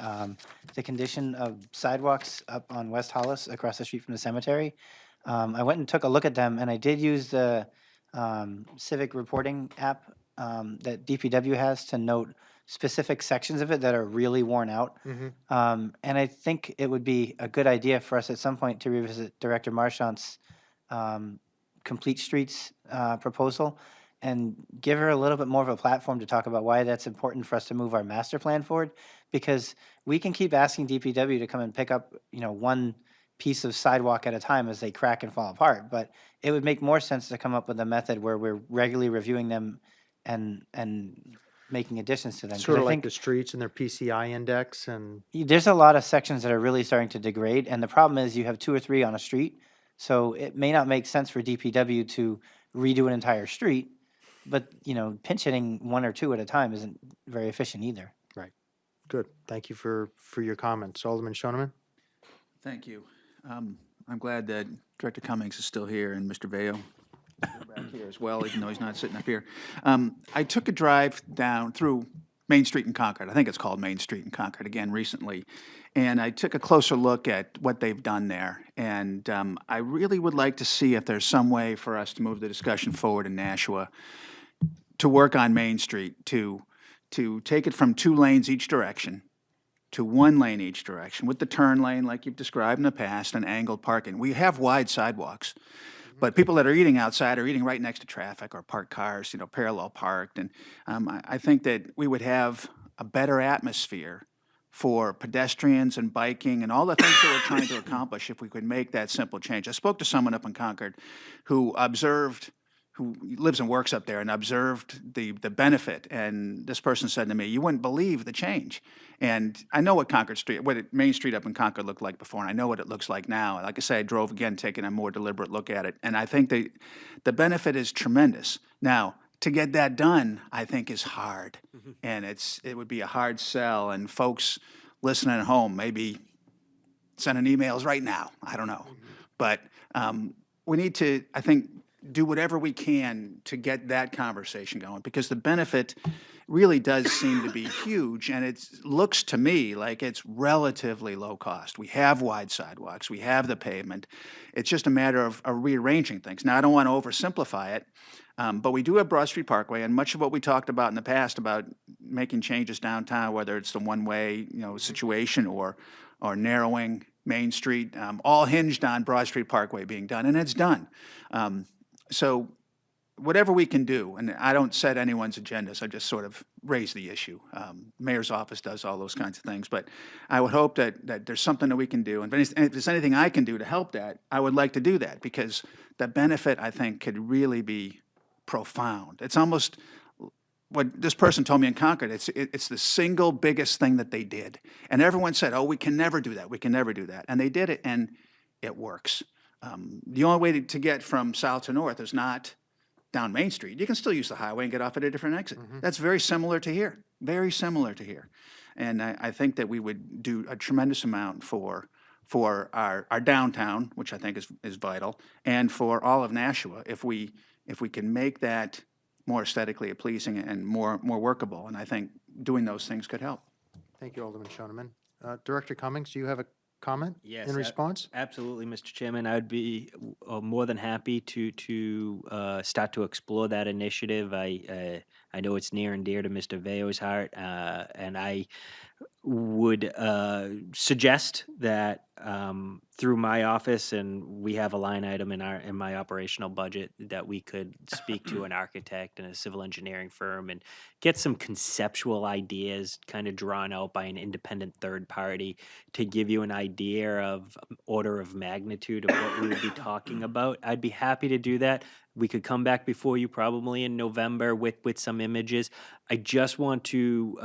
the condition of sidewalks up on West Hollis across the street from the cemetery. I went and took a look at them, and I did use the civic reporting app that DPW has to note specific sections of it that are really worn out. And I think it would be a good idea for us at some point to revisit Director Marchand's Complete Streets proposal and give her a little bit more of a platform to talk about why that's important for us to move our master plan forward. Because we can keep asking DPW to come and pick up, one piece of sidewalk at a time as they crack and fall apart. But it would make more sense to come up with a method where we're regularly reviewing them and making additions to them. 'Cause Sort of I like think the streets and their PCI index and, there's a lot of sections that are really starting to degrade, and the problem is you have 2 or 3 on a street, so it may not make sense for DPW to redo an entire street, but, pinch hitting 1 or 2 at a time isn't very efficient either. good. Thank you for your comments. Alderman Shoneman? Thank you. I'm glad that Director Cummings is still here and Mr. Veo back here as well, even though he's not sitting up here. I took a drive down through Main Street in Concord. I think it's called Main Street in Concord again recently. And I took a closer look at what they've done there. And I really would like to see if there's some way for us to move the discussion forward in Nashua to work on Main Street, to to take it from 2 lanes each direction to 1 lane each direction with the turn lane like you've described in the past and angled parking. We have wide sidewalks, but people that are eating outside are eating right next to traffic or parked cars, parallel parked. And I think that we would have a better atmosphere for pedestrians and biking and all the things that we're trying to accomplish if we could make that simple change. I spoke to someone up in Concord who lives and works up there and observed the benefit. And this person said to me, "You wouldn't believe the change." And I know what Main Street up in Concord looked like before, and I know what it looks like now. Like I say, I drove again, taking a more deliberate look at it. And I think the benefit is tremendous. Now, to get that done, I think is hard. And it would be a hard sell. And folks listening at home, maybe sending emails right now. I don't know. But we need to, I think, do whatever we can to get that conversation going, because the benefit really does seem to be huge, and it looks to me like it's relatively low cost. We have wide sidewalks, we have the pavement. It's just a matter of rearranging things. Now, I don't want to oversimplify it, but we do have Broad Street Parkway, and much of what we talked about in the past about making changes downtown, whether it's the one-way situation or narrowing Main Street, all hinged on Broad Street Parkway being done, and it's done. So whatever we can do, and I don't set anyone's agendas, I just sort of raise the issue. Mayor's office does all those kinds of things, but I would hope that there's something that we can do. And if there's anything I can do to help that, I would like to do that, because the benefit, I think, could really be profound. It's almost what this person told me in Concord. It's the single biggest thing that they did. And everyone said, "Oh, we can never do that. We can never do that." And they did it, and it works. The only way to get from south to north is not down Main Street. You can still use the highway and get off at a different exit. That's very similar to here, very similar to here. And I think that we would do a tremendous amount for our downtown, which I think is vital, and for all of Nashua if we can make that more aesthetically pleasing and more workable. And I think doing those things could help. Thank you, Alderman Shoneman. Director Cummings, do you have a comment Yes, in response? Absolutely, Mr. Chairman. I would be more than happy to start to explore that initiative. I know it's near and dear to Mr. Veo's heart, and I would suggest that through my office, and we have a line item in my operational budget, that we could speak to an architect and a civil engineering firm and get some conceptual ideas kind of drawn out by an independent third party to give you an idea of order of magnitude of what we would be talking about. I'd be happy to do that. We could come back before you probably in November with some images. I just want to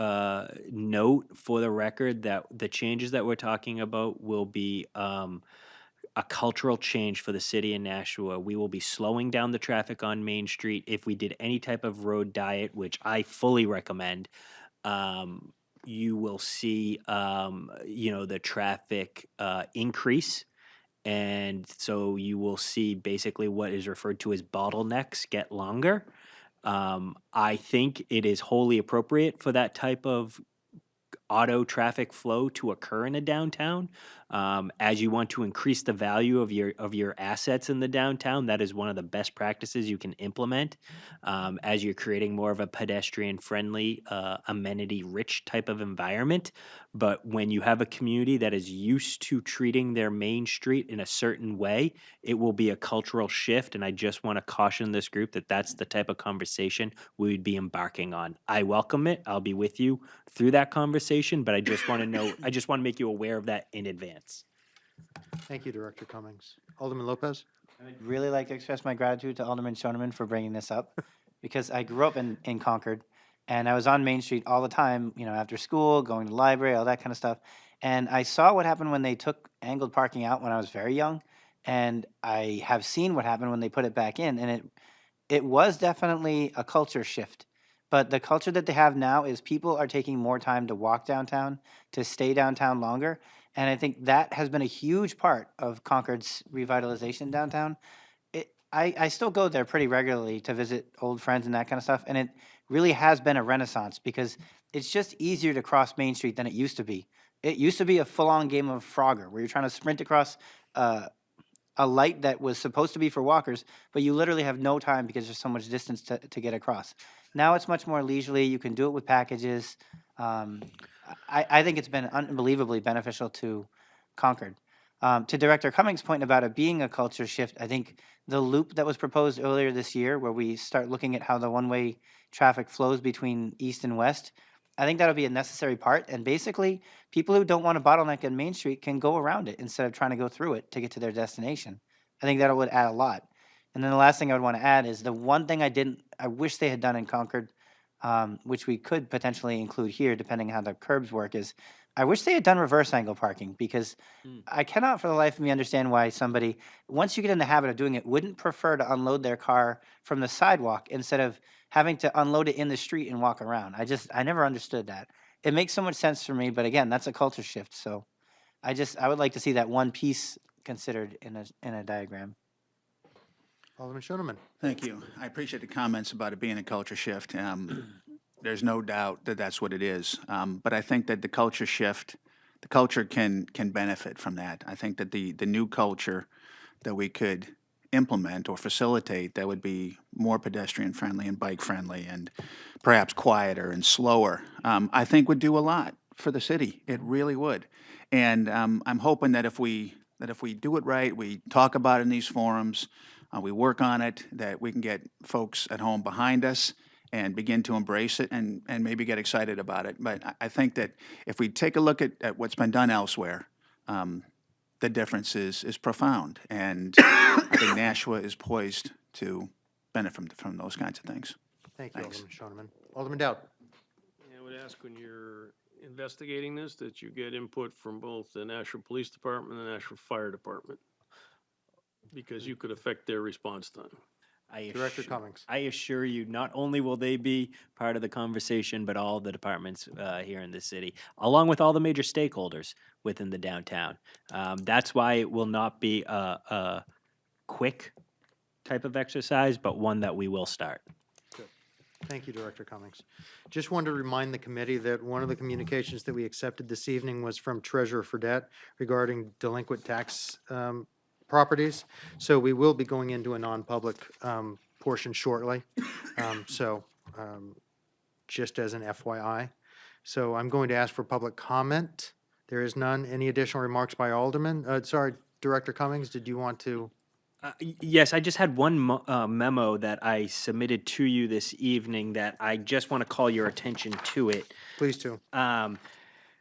note for the record that the changes that we're talking about will be a cultural change for the city of Nashua. We will be slowing down the traffic on Main Street. If we did any type of road diet, which I fully recommend, you will see, the traffic increase. And so you will see basically what is referred to as bottlenecks get longer. I think it is wholly appropriate for that type of auto traffic flow to occur in a downtown. As you want to increase the value of your assets in the downtown, that is one of the best practices you can implement. As you're creating more of a pedestrian-friendly, amenity-rich type of environment. But when you have a community that is used to treating their main street in a certain way, it will be a cultural shift. And I just want to caution this group that that's the type of conversation we would be embarking on. I welcome it. I'll be with you through that conversation, but I just want to make you aware of that in advance. Thank you, Director Cummings. Alderman Lopez? I'd really like to express my gratitude to Alderman Shoneman for bringing this up, because I grew up in Concord, and I was on Main Street all the time, after school, going to the library, all that kind of stuff. And I saw what happened when they took angled parking out when I was very young, and I have seen what happened when they put it back in, and it was definitely a culture shift. But the culture that they have now is people are taking more time to walk downtown, to stay downtown longer. And I think that has been a huge part of Concord's revitalization downtown. I still go there pretty regularly to visit old friends and that kind of stuff. And it really has been a renaissance, because it's just easier to cross Main Street than it used to be. It used to be a full-on game of Frogger, where you're trying to sprint across a light that was supposed to be for walkers, but you literally have no time because there's so much distance to get across. Now it's much more leisurely. You can do it with packages. Um, I think it's been unbelievably beneficial to Concord. To Director Cummings' point about it being a culture shift, I think the loop that was proposed earlier this year, where we start looking at how the one-way traffic flows between east and west, I think that'll be a necessary part. And basically, people who don't want to bottleneck on Main Street can go around it instead of trying to go through it to get to their destination. I think that would add a lot. And then the last thing I would want to add is the one thing I wish they had done in Concord, which we could potentially include here, depending on how the curbs work, is I wish they had done reverse angle parking, because I cannot for the life of me understand why somebody, once you get in the habit of doing it, wouldn't prefer to unload their car from the sidewalk instead of having to unload it in the street and walk around. I never understood that. It makes so much sense for me, but again, that's a culture shift. So I would like to see that one piece considered in a diagram. Alderman Schoeneman. Thank you. I appreciate the comments about it being a culture shift. There's no doubt that that's what it is. But I think that the culture shift, the culture can benefit from that. I think that the new culture that we could implement or facilitate that would be more pedestrian friendly and bike friendly and perhaps quieter and slower, I think would do a lot for the city. It really would. And I'm hoping that if we do it right, we talk about it in these forums, we work on it, that we can get folks at home behind us and begin to embrace it and maybe get excited about it. But I think that if we take a look at what's been done elsewhere, the difference is profound. And I think Nashua is poised to benefit from those kinds of things. Thank you, Thanks. Alderman Schoeneman. Alderman Dowd. I would ask when you're investigating this that you get input from both the Nashua Police Department and the Nashua Fire Department, because you could affect their response time. Director Cummings. I assure you, not only will they be part of the conversation, but all the departments here in the city, along with all the major stakeholders within the downtown. That's why it will not be a quick type of exercise, but one that we will start. Thank you, Director Cummings. Just wanted to remind the committee that one of the communications that we accepted this evening was from Treasurer Fredette regarding delinquent tax properties. So we will be going into a non-public portion shortly. Just as an FYI. So I'm going to ask for public comment. There is none. Any additional remarks by Alderman? Sorry, Director Cummings, did you want to? Yes, I just had one memo that I submitted to you this evening that I just want to call your attention to it. Please do.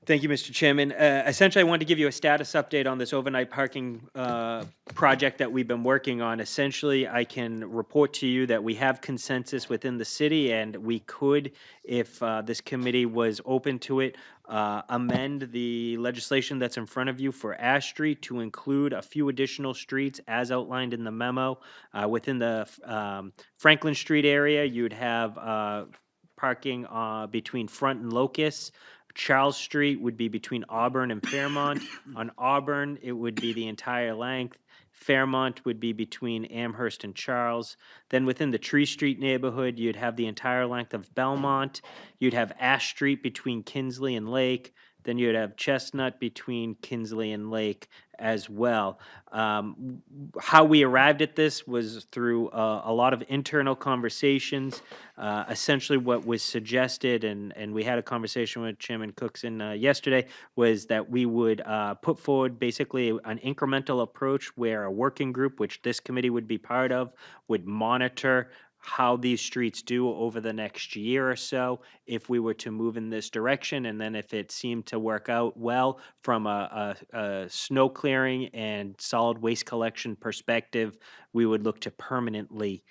Thank you, Mr. Chairman. Essentially, I wanted to give you a status update on this overnight parking project that we've been working on. Essentially, I can report to you that we have consensus within the city, and we could, if this committee was open to it, amend the legislation that's in front of you for Ash Street to include a few additional streets as outlined in the memo. Within the Franklin Street area, you'd have parking between Front and Locust. Charles Street would be between Auburn and Fairmont. On Auburn, it would be the entire length. Fairmont would be between Amherst and Charles. Then within the Tree Street neighborhood, you'd have the entire length of Belmont. You'd have Ash Street between Kinsley and Lake. Then you'd have Chestnut between Kinsley and Lake as well. How we arrived at this was through a lot of internal conversations. Essentially what was suggested, and we had a conversation with Chairman Cookson yesterday, was that we would put forward basically an incremental approach where a working group, which this committee would be part of, would monitor how these streets do over the next year or so if we were to move in this direction. And then if it seemed to work out well from a snow clearing and solid waste collection perspective, we would look to permanently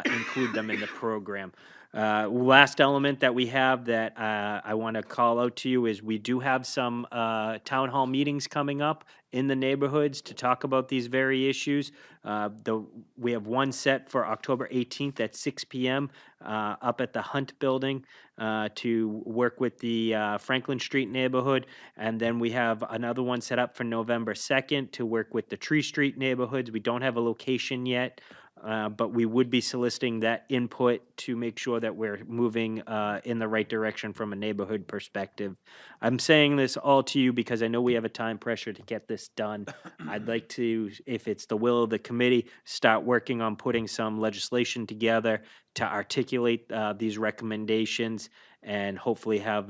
include them in the program. Last element that we have that I want to call out to you is we do have some town hall meetings coming up in the neighborhoods to talk about these very issues. We have one set for October 18th at 6 p.m. Up at the Hunt Building to work with the Franklin Street neighborhood. And then we have another one set up for November 2nd to work with the Tree Street neighborhoods. We don't have a location yet but we would be soliciting that input to make sure that we're moving in the right direction from a neighborhood perspective. I'm saying this all to you because I know we have a time pressure to get this done. I'd like to, if it's the will of the committee, start working on putting some legislation together to articulate these recommendations and hopefully have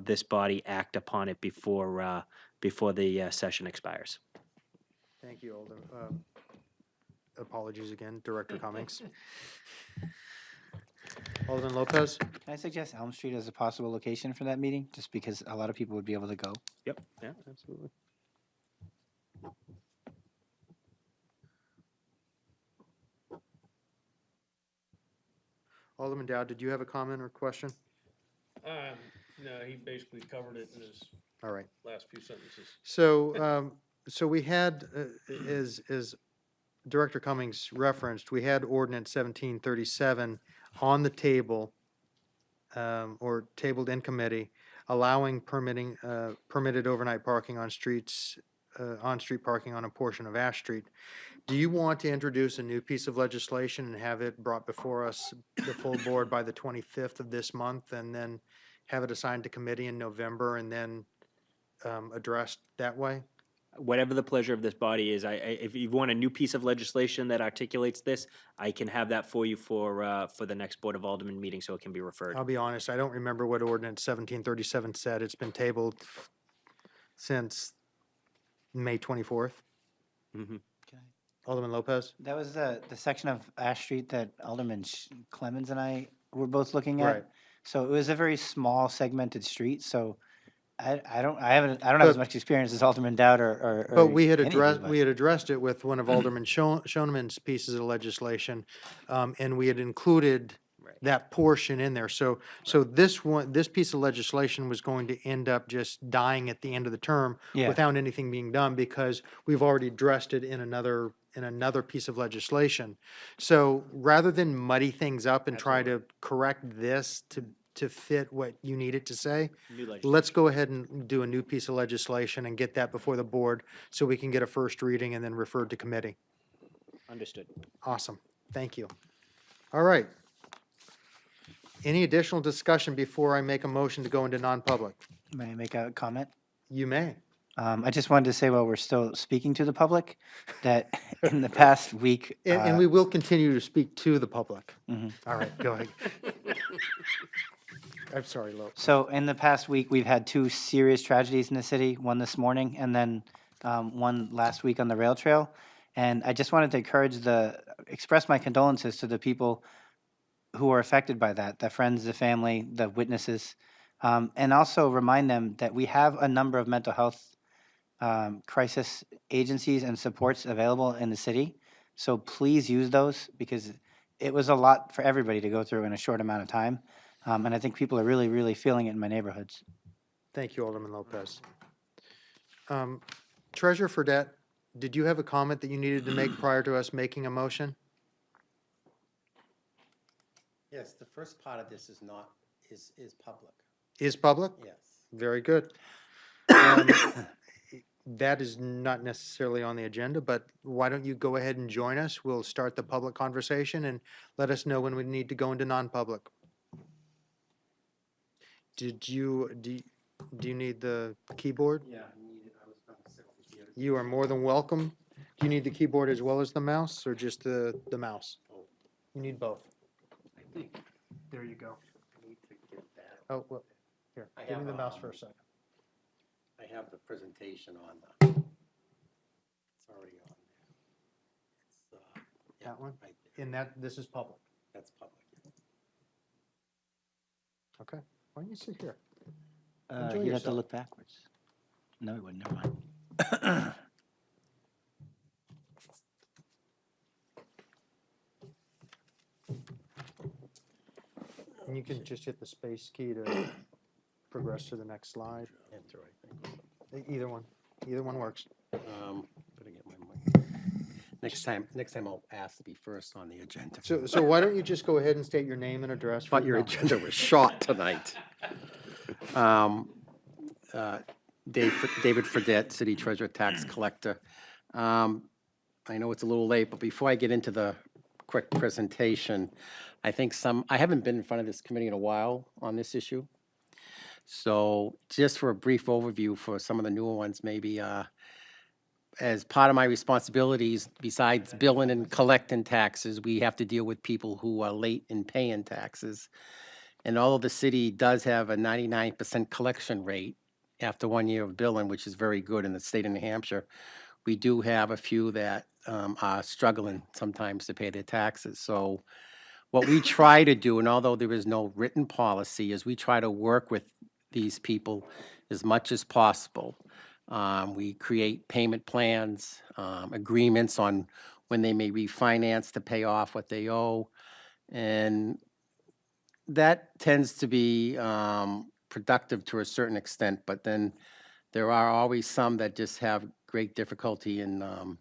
this body act upon it before the session expires. Thank you, Alderman. Apologies again, Director Cummings. Alderman Lopez? Can I suggest Elm Street as a possible location for that meeting, just because a lot of people would be able to go? Yep, yeah, absolutely. Alderman Dowd, did you have a comment or question? No, he basically covered it in his All right. last few sentences. So, so we had, as Director Cummings referenced, we had ordinance 1737 on the table, or tabled in committee, allowing permitted overnight parking on streets, on-street parking on a portion of Ash Street. Do you want to introduce a new piece of legislation and have it brought before us, the full board, by the 25th of this month, and then have it assigned to committee in November and then addressed that way? Whatever the pleasure of this body is, if you want a new piece of legislation that articulates this, I can have that for you for the next Board of Aldermen meeting, so it can be referred. I'll be honest, I don't remember what ordinance 1737 said. It's been tabled since May 24th. Mhm. Alderman Lopez? That was the section of Ash Street that Alderman Clemmons and I were both looking Right. at. So it was a very small segmented street, so I don't have as But- much experience as Alderman Dowd or But we had any of you, addressed, but- we had addressed it with one of Alderman Schoeneman's pieces of legislation, and we had included that portion in there. So this one, this piece of legislation was going to end up just dying at the end of the term Yeah. without anything being done, because we've already addressed it in another piece of legislation. So rather than muddy things up and try to correct this to fit what you need it to say, New legislation. let's go ahead and do a new piece of legislation and get that before the board so we can get a first reading and then referred to committee. Understood. Awesome. Thank you. All right. Any additional discussion before I make a motion to go into non-public? May I make a comment? You may. I just wanted to say, while we're still speaking to the public, that in the past week. And we will continue to speak to the public. Mhm. All right, go ahead. I'm sorry, Lo. So in the past week, we've had two serious tragedies in the city, one this morning and then one last week on the rail trail. And I just wanted to express my condolences to the people who are affected by that, the friends, the family, the witnesses, and also remind them that we have a number of mental health crisis agencies and supports available in the city. So please use those, because it was a lot for everybody to go through in a short amount of time. And I think people are really, really feeling it in my neighborhoods. Thank you, Alderman Lopez. Treasurer Fredette, did you have a comment that you needed to make prior to us making a motion? Yes, the first part of this is not, is public, Is public? yes. Very good. That is not necessarily on the agenda, but why don't you go ahead and join us? We'll start the public conversation and let us know when we need to go into non-public. Do you need the keyboard? Yeah, I needed, I was going to sit over here. You are more than welcome. Do you need the keyboard as well as the mouse, or just the mouse? You need both. I think There you go. I need to get that. Oh, well, here, I give me have, the mouse for a second. I have the presentation on the, it's already on there. It's, yeah, That one? right there. In that, this is public. That's public. Okay, why don't you sit here? Enjoy You'd have to yourself. look backwards. No, you wouldn't, never mind. And you can just hit the space key to progress to the next slide. Enter, I think. Either one works. Better get my mic. Next time I'll ask to be first on the agenda. So why don't you just go ahead and state your name and address? for Thought your no. agenda was short tonight. David Fredette, City Treasurer, Tax Collector. I know it's a little late, but before I get into the quick presentation. I think I haven't been in front of this committee in a while on this issue. So just for a brief overview for some of the newer ones, maybe, as part of my responsibilities, besides billing and collecting taxes, we have to deal with people who are late in paying taxes. And although the city does have a 99% collection rate after 1 year of billing, which is very good in the state of New Hampshire, we do have a few that are struggling sometimes to pay their taxes. So what we try to do, and although there is no written policy, is we try to work with these people as much as possible. We create payment plans, agreements on when they may refinance to pay off what they owe. And that tends to be productive to a certain extent, but then there are always some that just have great difficulty in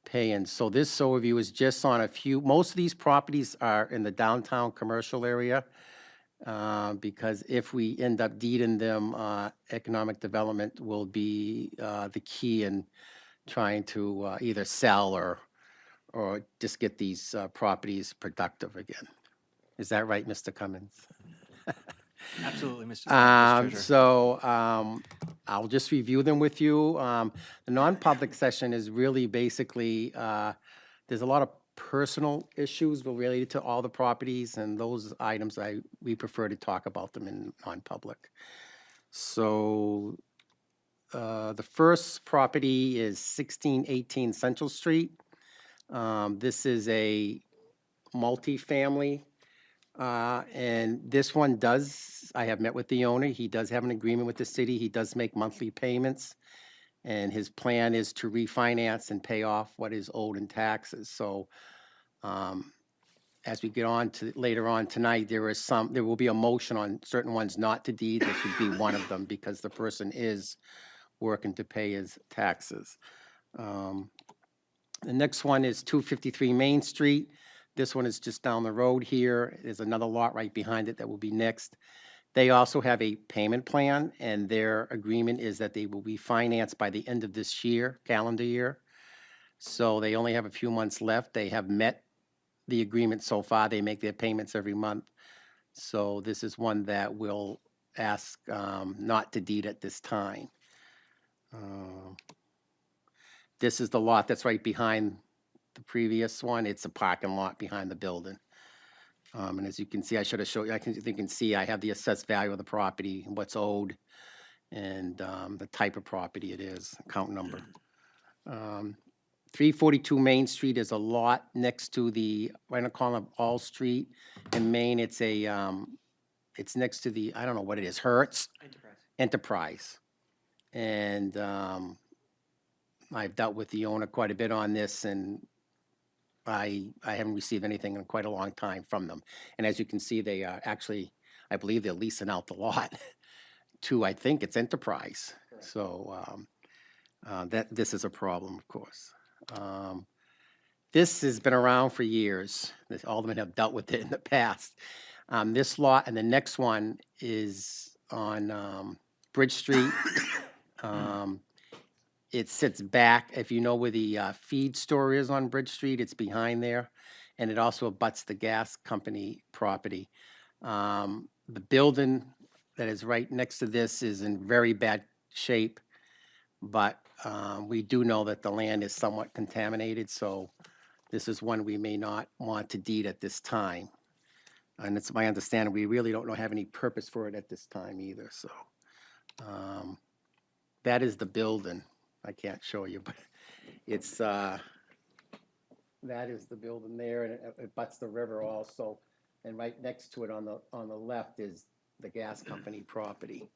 paying. So this overview is just on a few. Most of these properties are in the downtown commercial area, because if we end up deeding them, economic development will be the key in trying to either sell or just get these properties productive again. Is that right, Mr. Cummins? Absolutely, Mr. Treasurer. So I'll just review them with you. The non-public session is really basically, there's a lot of personal issues related to all the properties, and those items we prefer to talk about them in non-public. So the first property is 1618 Central Street. This is a multifamily. And this one I have met with the owner. He does have an agreement with the city. He does make monthly payments. And his plan is to refinance and pay off what is owed in taxes. So as we get on to later on tonight, there will be a motion on certain ones not to deed. This would be one of them because the person is working to pay his taxes. The next one is 253 Main Street. This one is just down the road here. There's another lot right behind it that will be next. They also have a payment plan, and their agreement is that they will be financed by the end of this year, calendar year. So they only have a few months left. They have met the agreement so far. They make their payments every month. So this is one that we'll ask not to deed at this time. This is the lot that's right behind the previous one. It's a parking lot behind the building. And as you can see, I should have showed you, you can see I have the assessed value of the property, what's owed, and the type of property it is, account number. 342 Main Street is a lot next to right on the corner of All Street. In Maine, it's next to I don't know what it is, Hertz? Enterprise. And I've dealt with the owner quite a bit on this, and I haven't received anything in quite a long time from them. And as you can see, they are actually, I believe they're leasing out the lot to, I think it's Enterprise. Correct. So this is a problem, of course. This has been around for years. This Aldermen have dealt with it in the past. This lot and the next one is on Bridge Street. It sits back, if you know where the feed store is on Bridge Street, it's behind there. And it also abuts the gas company property. The building that is right next to this is in very bad shape, but we do know that the land is somewhat contaminated, so this is one we may not want to deed at this time. And it's my understanding we really don't have any purpose for it at this time either, so. That is the building. I can't show you, but it's, that is the building there, and it butts the river also. And right next to it on the left is the gas company property.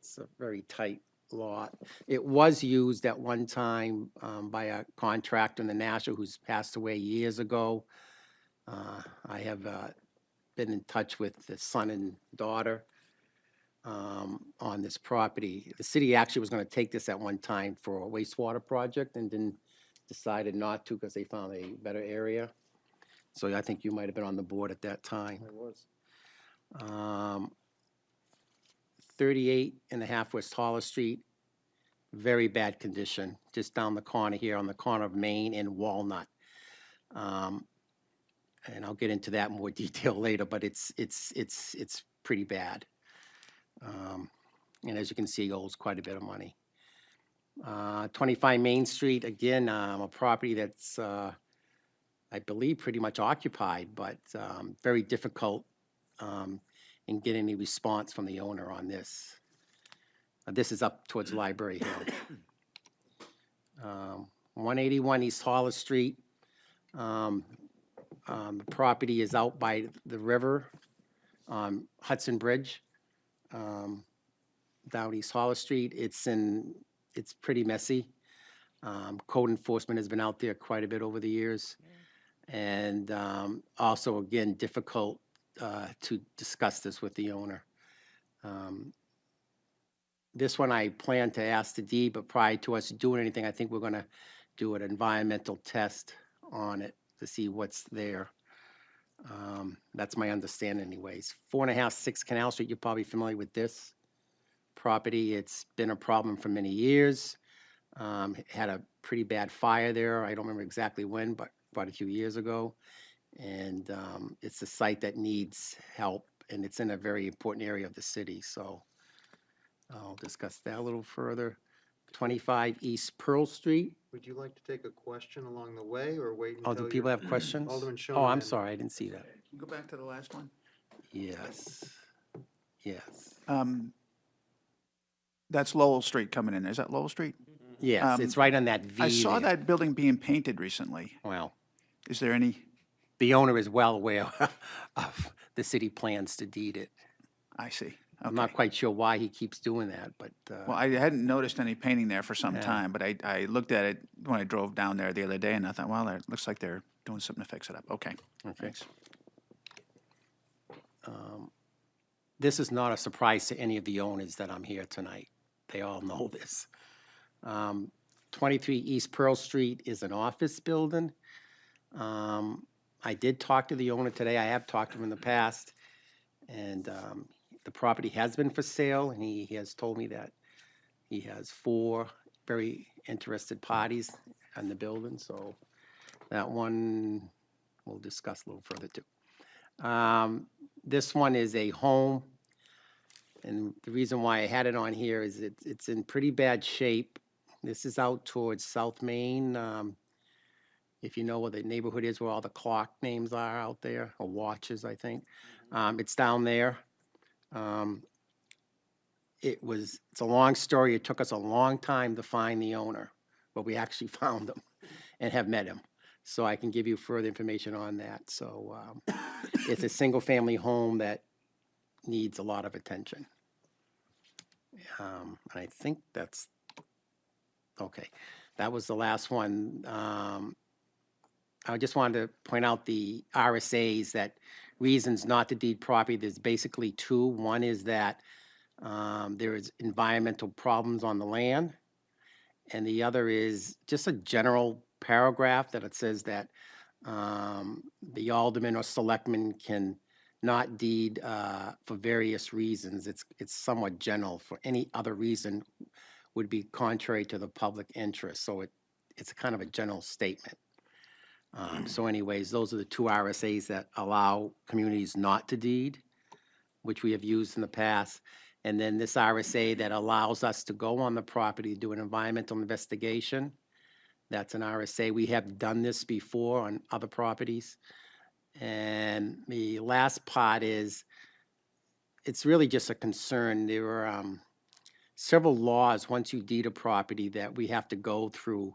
It's a very tight lot. It was used at one time by a contractor in the Nashua who's passed away years ago. I have been in touch with the son and daughter on this property. The city actually was going to take this at one time for a wastewater project and then decided not to because they found a better area. So I think you might have been on the board at that time. I was. 38.5 West Hollis Street, very bad condition, just down the corner here on the corner of Main and Walnut. and I'll get into that in more detail later, but it's pretty bad. And as you can see, owes quite a bit of money. 25 Main Street, again, a property that's, I believe, pretty much occupied, but very difficult in getting any response from the owner on this. This is up towards Library Hill. 181 East Hollis Street. The property is out by the river, Hudson Bridge, down East Hollis Street. It's pretty messy. Code enforcement has been out there quite a bit over the years. And also, again, difficult to discuss this with the owner. This one I plan to ask the D, but prior to us doing anything, I think we're going to do an environmental test on it to see what's there. That's my understanding anyways. 4.5, Canal Street, you're probably familiar with this property. It's been a problem for many years. Had a pretty bad fire there. I don't remember exactly when, but quite a few years ago. And it's a site that needs help, and it's in a very important area of the city. So I'll discuss that a little further. 25 East Pearl Street. Would you like to take a question along the way or wait Oh, until do people you're- have questions? Alderman Oh, I'm Shoneman. sorry, I didn't see that. Can you go back to the last one? Yes, yes, That's Lowell Street coming in. Is that Lowell Street? yes, it's right on that V I saw there. that building being painted recently. Well, Is there any, the owner is well aware of the city plans to deed it. I see. I'm Okay. not quite sure why he keeps doing that, but, Well, I hadn't noticed any painting there for some time, but I looked at it when I drove down there the other day, and I thought, well, it looks like they're doing something to fix it up. Okay, thanks. this is not a surprise to any of the owners that I'm here tonight. They all know this. 23 East Pearl Street is an office building. I did talk to the owner today. I have talked to him in the past. And the property has been for sale, and he has told me that he has 4 very interested parties on the building. So that one we'll discuss a little further too. This one is a home. And the reason why I had it on here is it's in pretty bad shape. This is out towards South Main. If you know where the neighborhood is, where all the clock names are out there, or watches, I think. It's down there. It's a long story. It took us a long time to find the owner, but we actually found him and have met him. So I can give you further information on that. So it's a single-family home that needs a lot of attention. And I think that's, okay. That was the last one. I just wanted to point out the RSAs, that reasons not to deed property. There's basically 2. One is that there is environmental problems on the land. And the other is just a general paragraph that it says that the alderman or selectman can not deed for various reasons. It's somewhat general. For any other reason would be contrary to the public interest. So it's kind of a general statement. So anyways, those are the 2 RSAs that allow communities not to deed, which we have used in the past. And then this RSA that allows us to go on the property to do an environmental investigation. That's an RSA. We have done this before on other properties. And the last part is, it's really just a concern. There are several laws, once you deed a property, that we have to go through.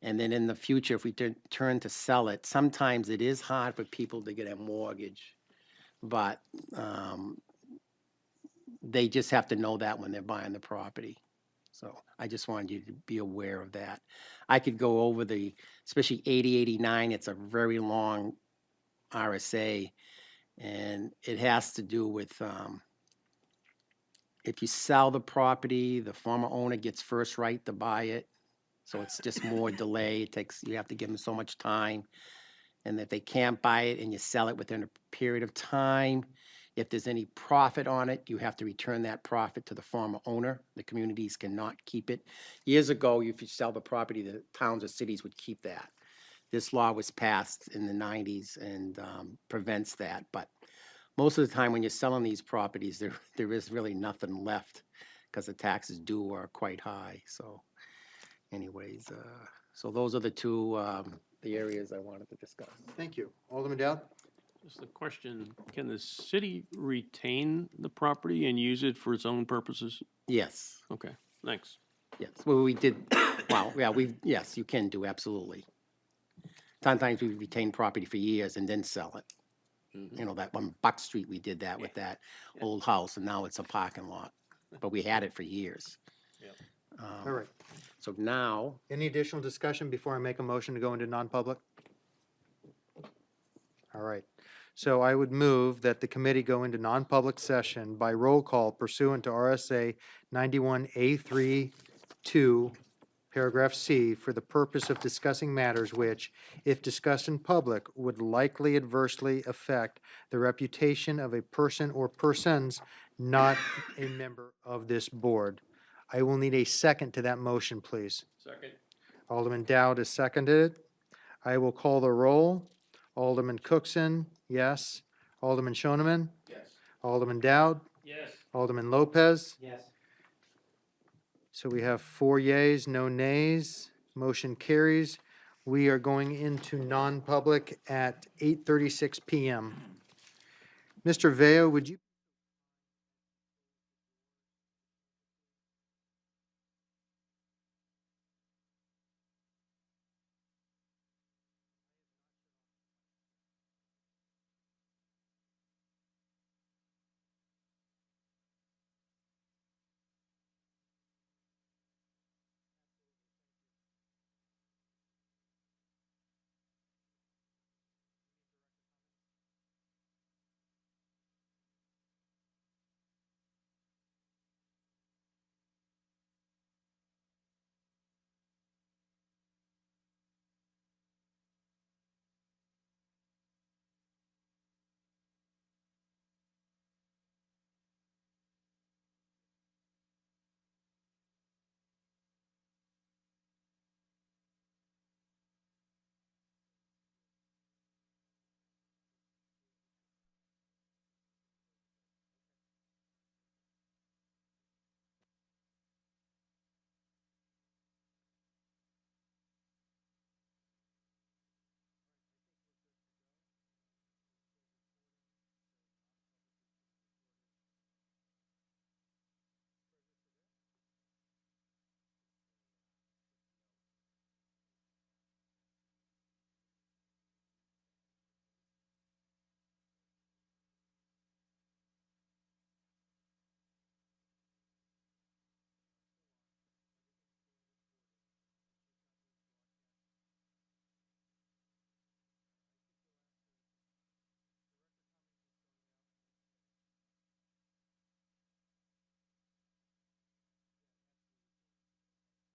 And then in the future, if we turn to sell it, sometimes it is hard for people to get a mortgage. But they just have to know that when they're buying the property. So I just wanted you to be aware of that. I could go over especially 8089, it's a very long RSA. And it has to do with if you sell the property, the former owner gets first right to buy it. So it's just more delay. You have to give them so much time. And if they can't buy it and you sell it within a period of time, if there's any profit on it, you have to return that profit to the former owner. The communities cannot keep it. Years ago, if you sell the property, the towns or cities would keep that. this law was passed in the 90s and prevents that. But most of the time when you're selling these properties, there is really nothing left because the taxes due are quite high. So anyways, so those are the two, the areas I wanted to discuss. Thank you. Alderman Dowd? Just a question, can the city retain the property and use it for its own purposes? Yes, Okay, thanks. yes. Well, we did, well, yeah, yes, you can do, absolutely. Sometimes we retain property for years and then sell it. You know, that one Buck Street, we did that with that old house, and now it's a parking lot. But we had it for years. All right. So now, Any additional discussion before I make a motion to go into non-public? All right. So I would move that the committee go into non-public session by roll call pursuant to RSA 91A3(2), paragraph C, for the purpose of discussing matters which, if discussed in public, would likely adversely affect the reputation of a person or persons not a member of this board. I will need a second to that motion, please. Second. Alderman Dowd has seconded it. I will call the roll. Alderman Cookson, yes. Alderman Shoneman? Yes. Alderman Dowd? Yes. Alderman Lopez? Yes. So we have 4 yeas, no nays. Motion carries. We are going into non-public at 8:36 PM. Mr. Veo, would you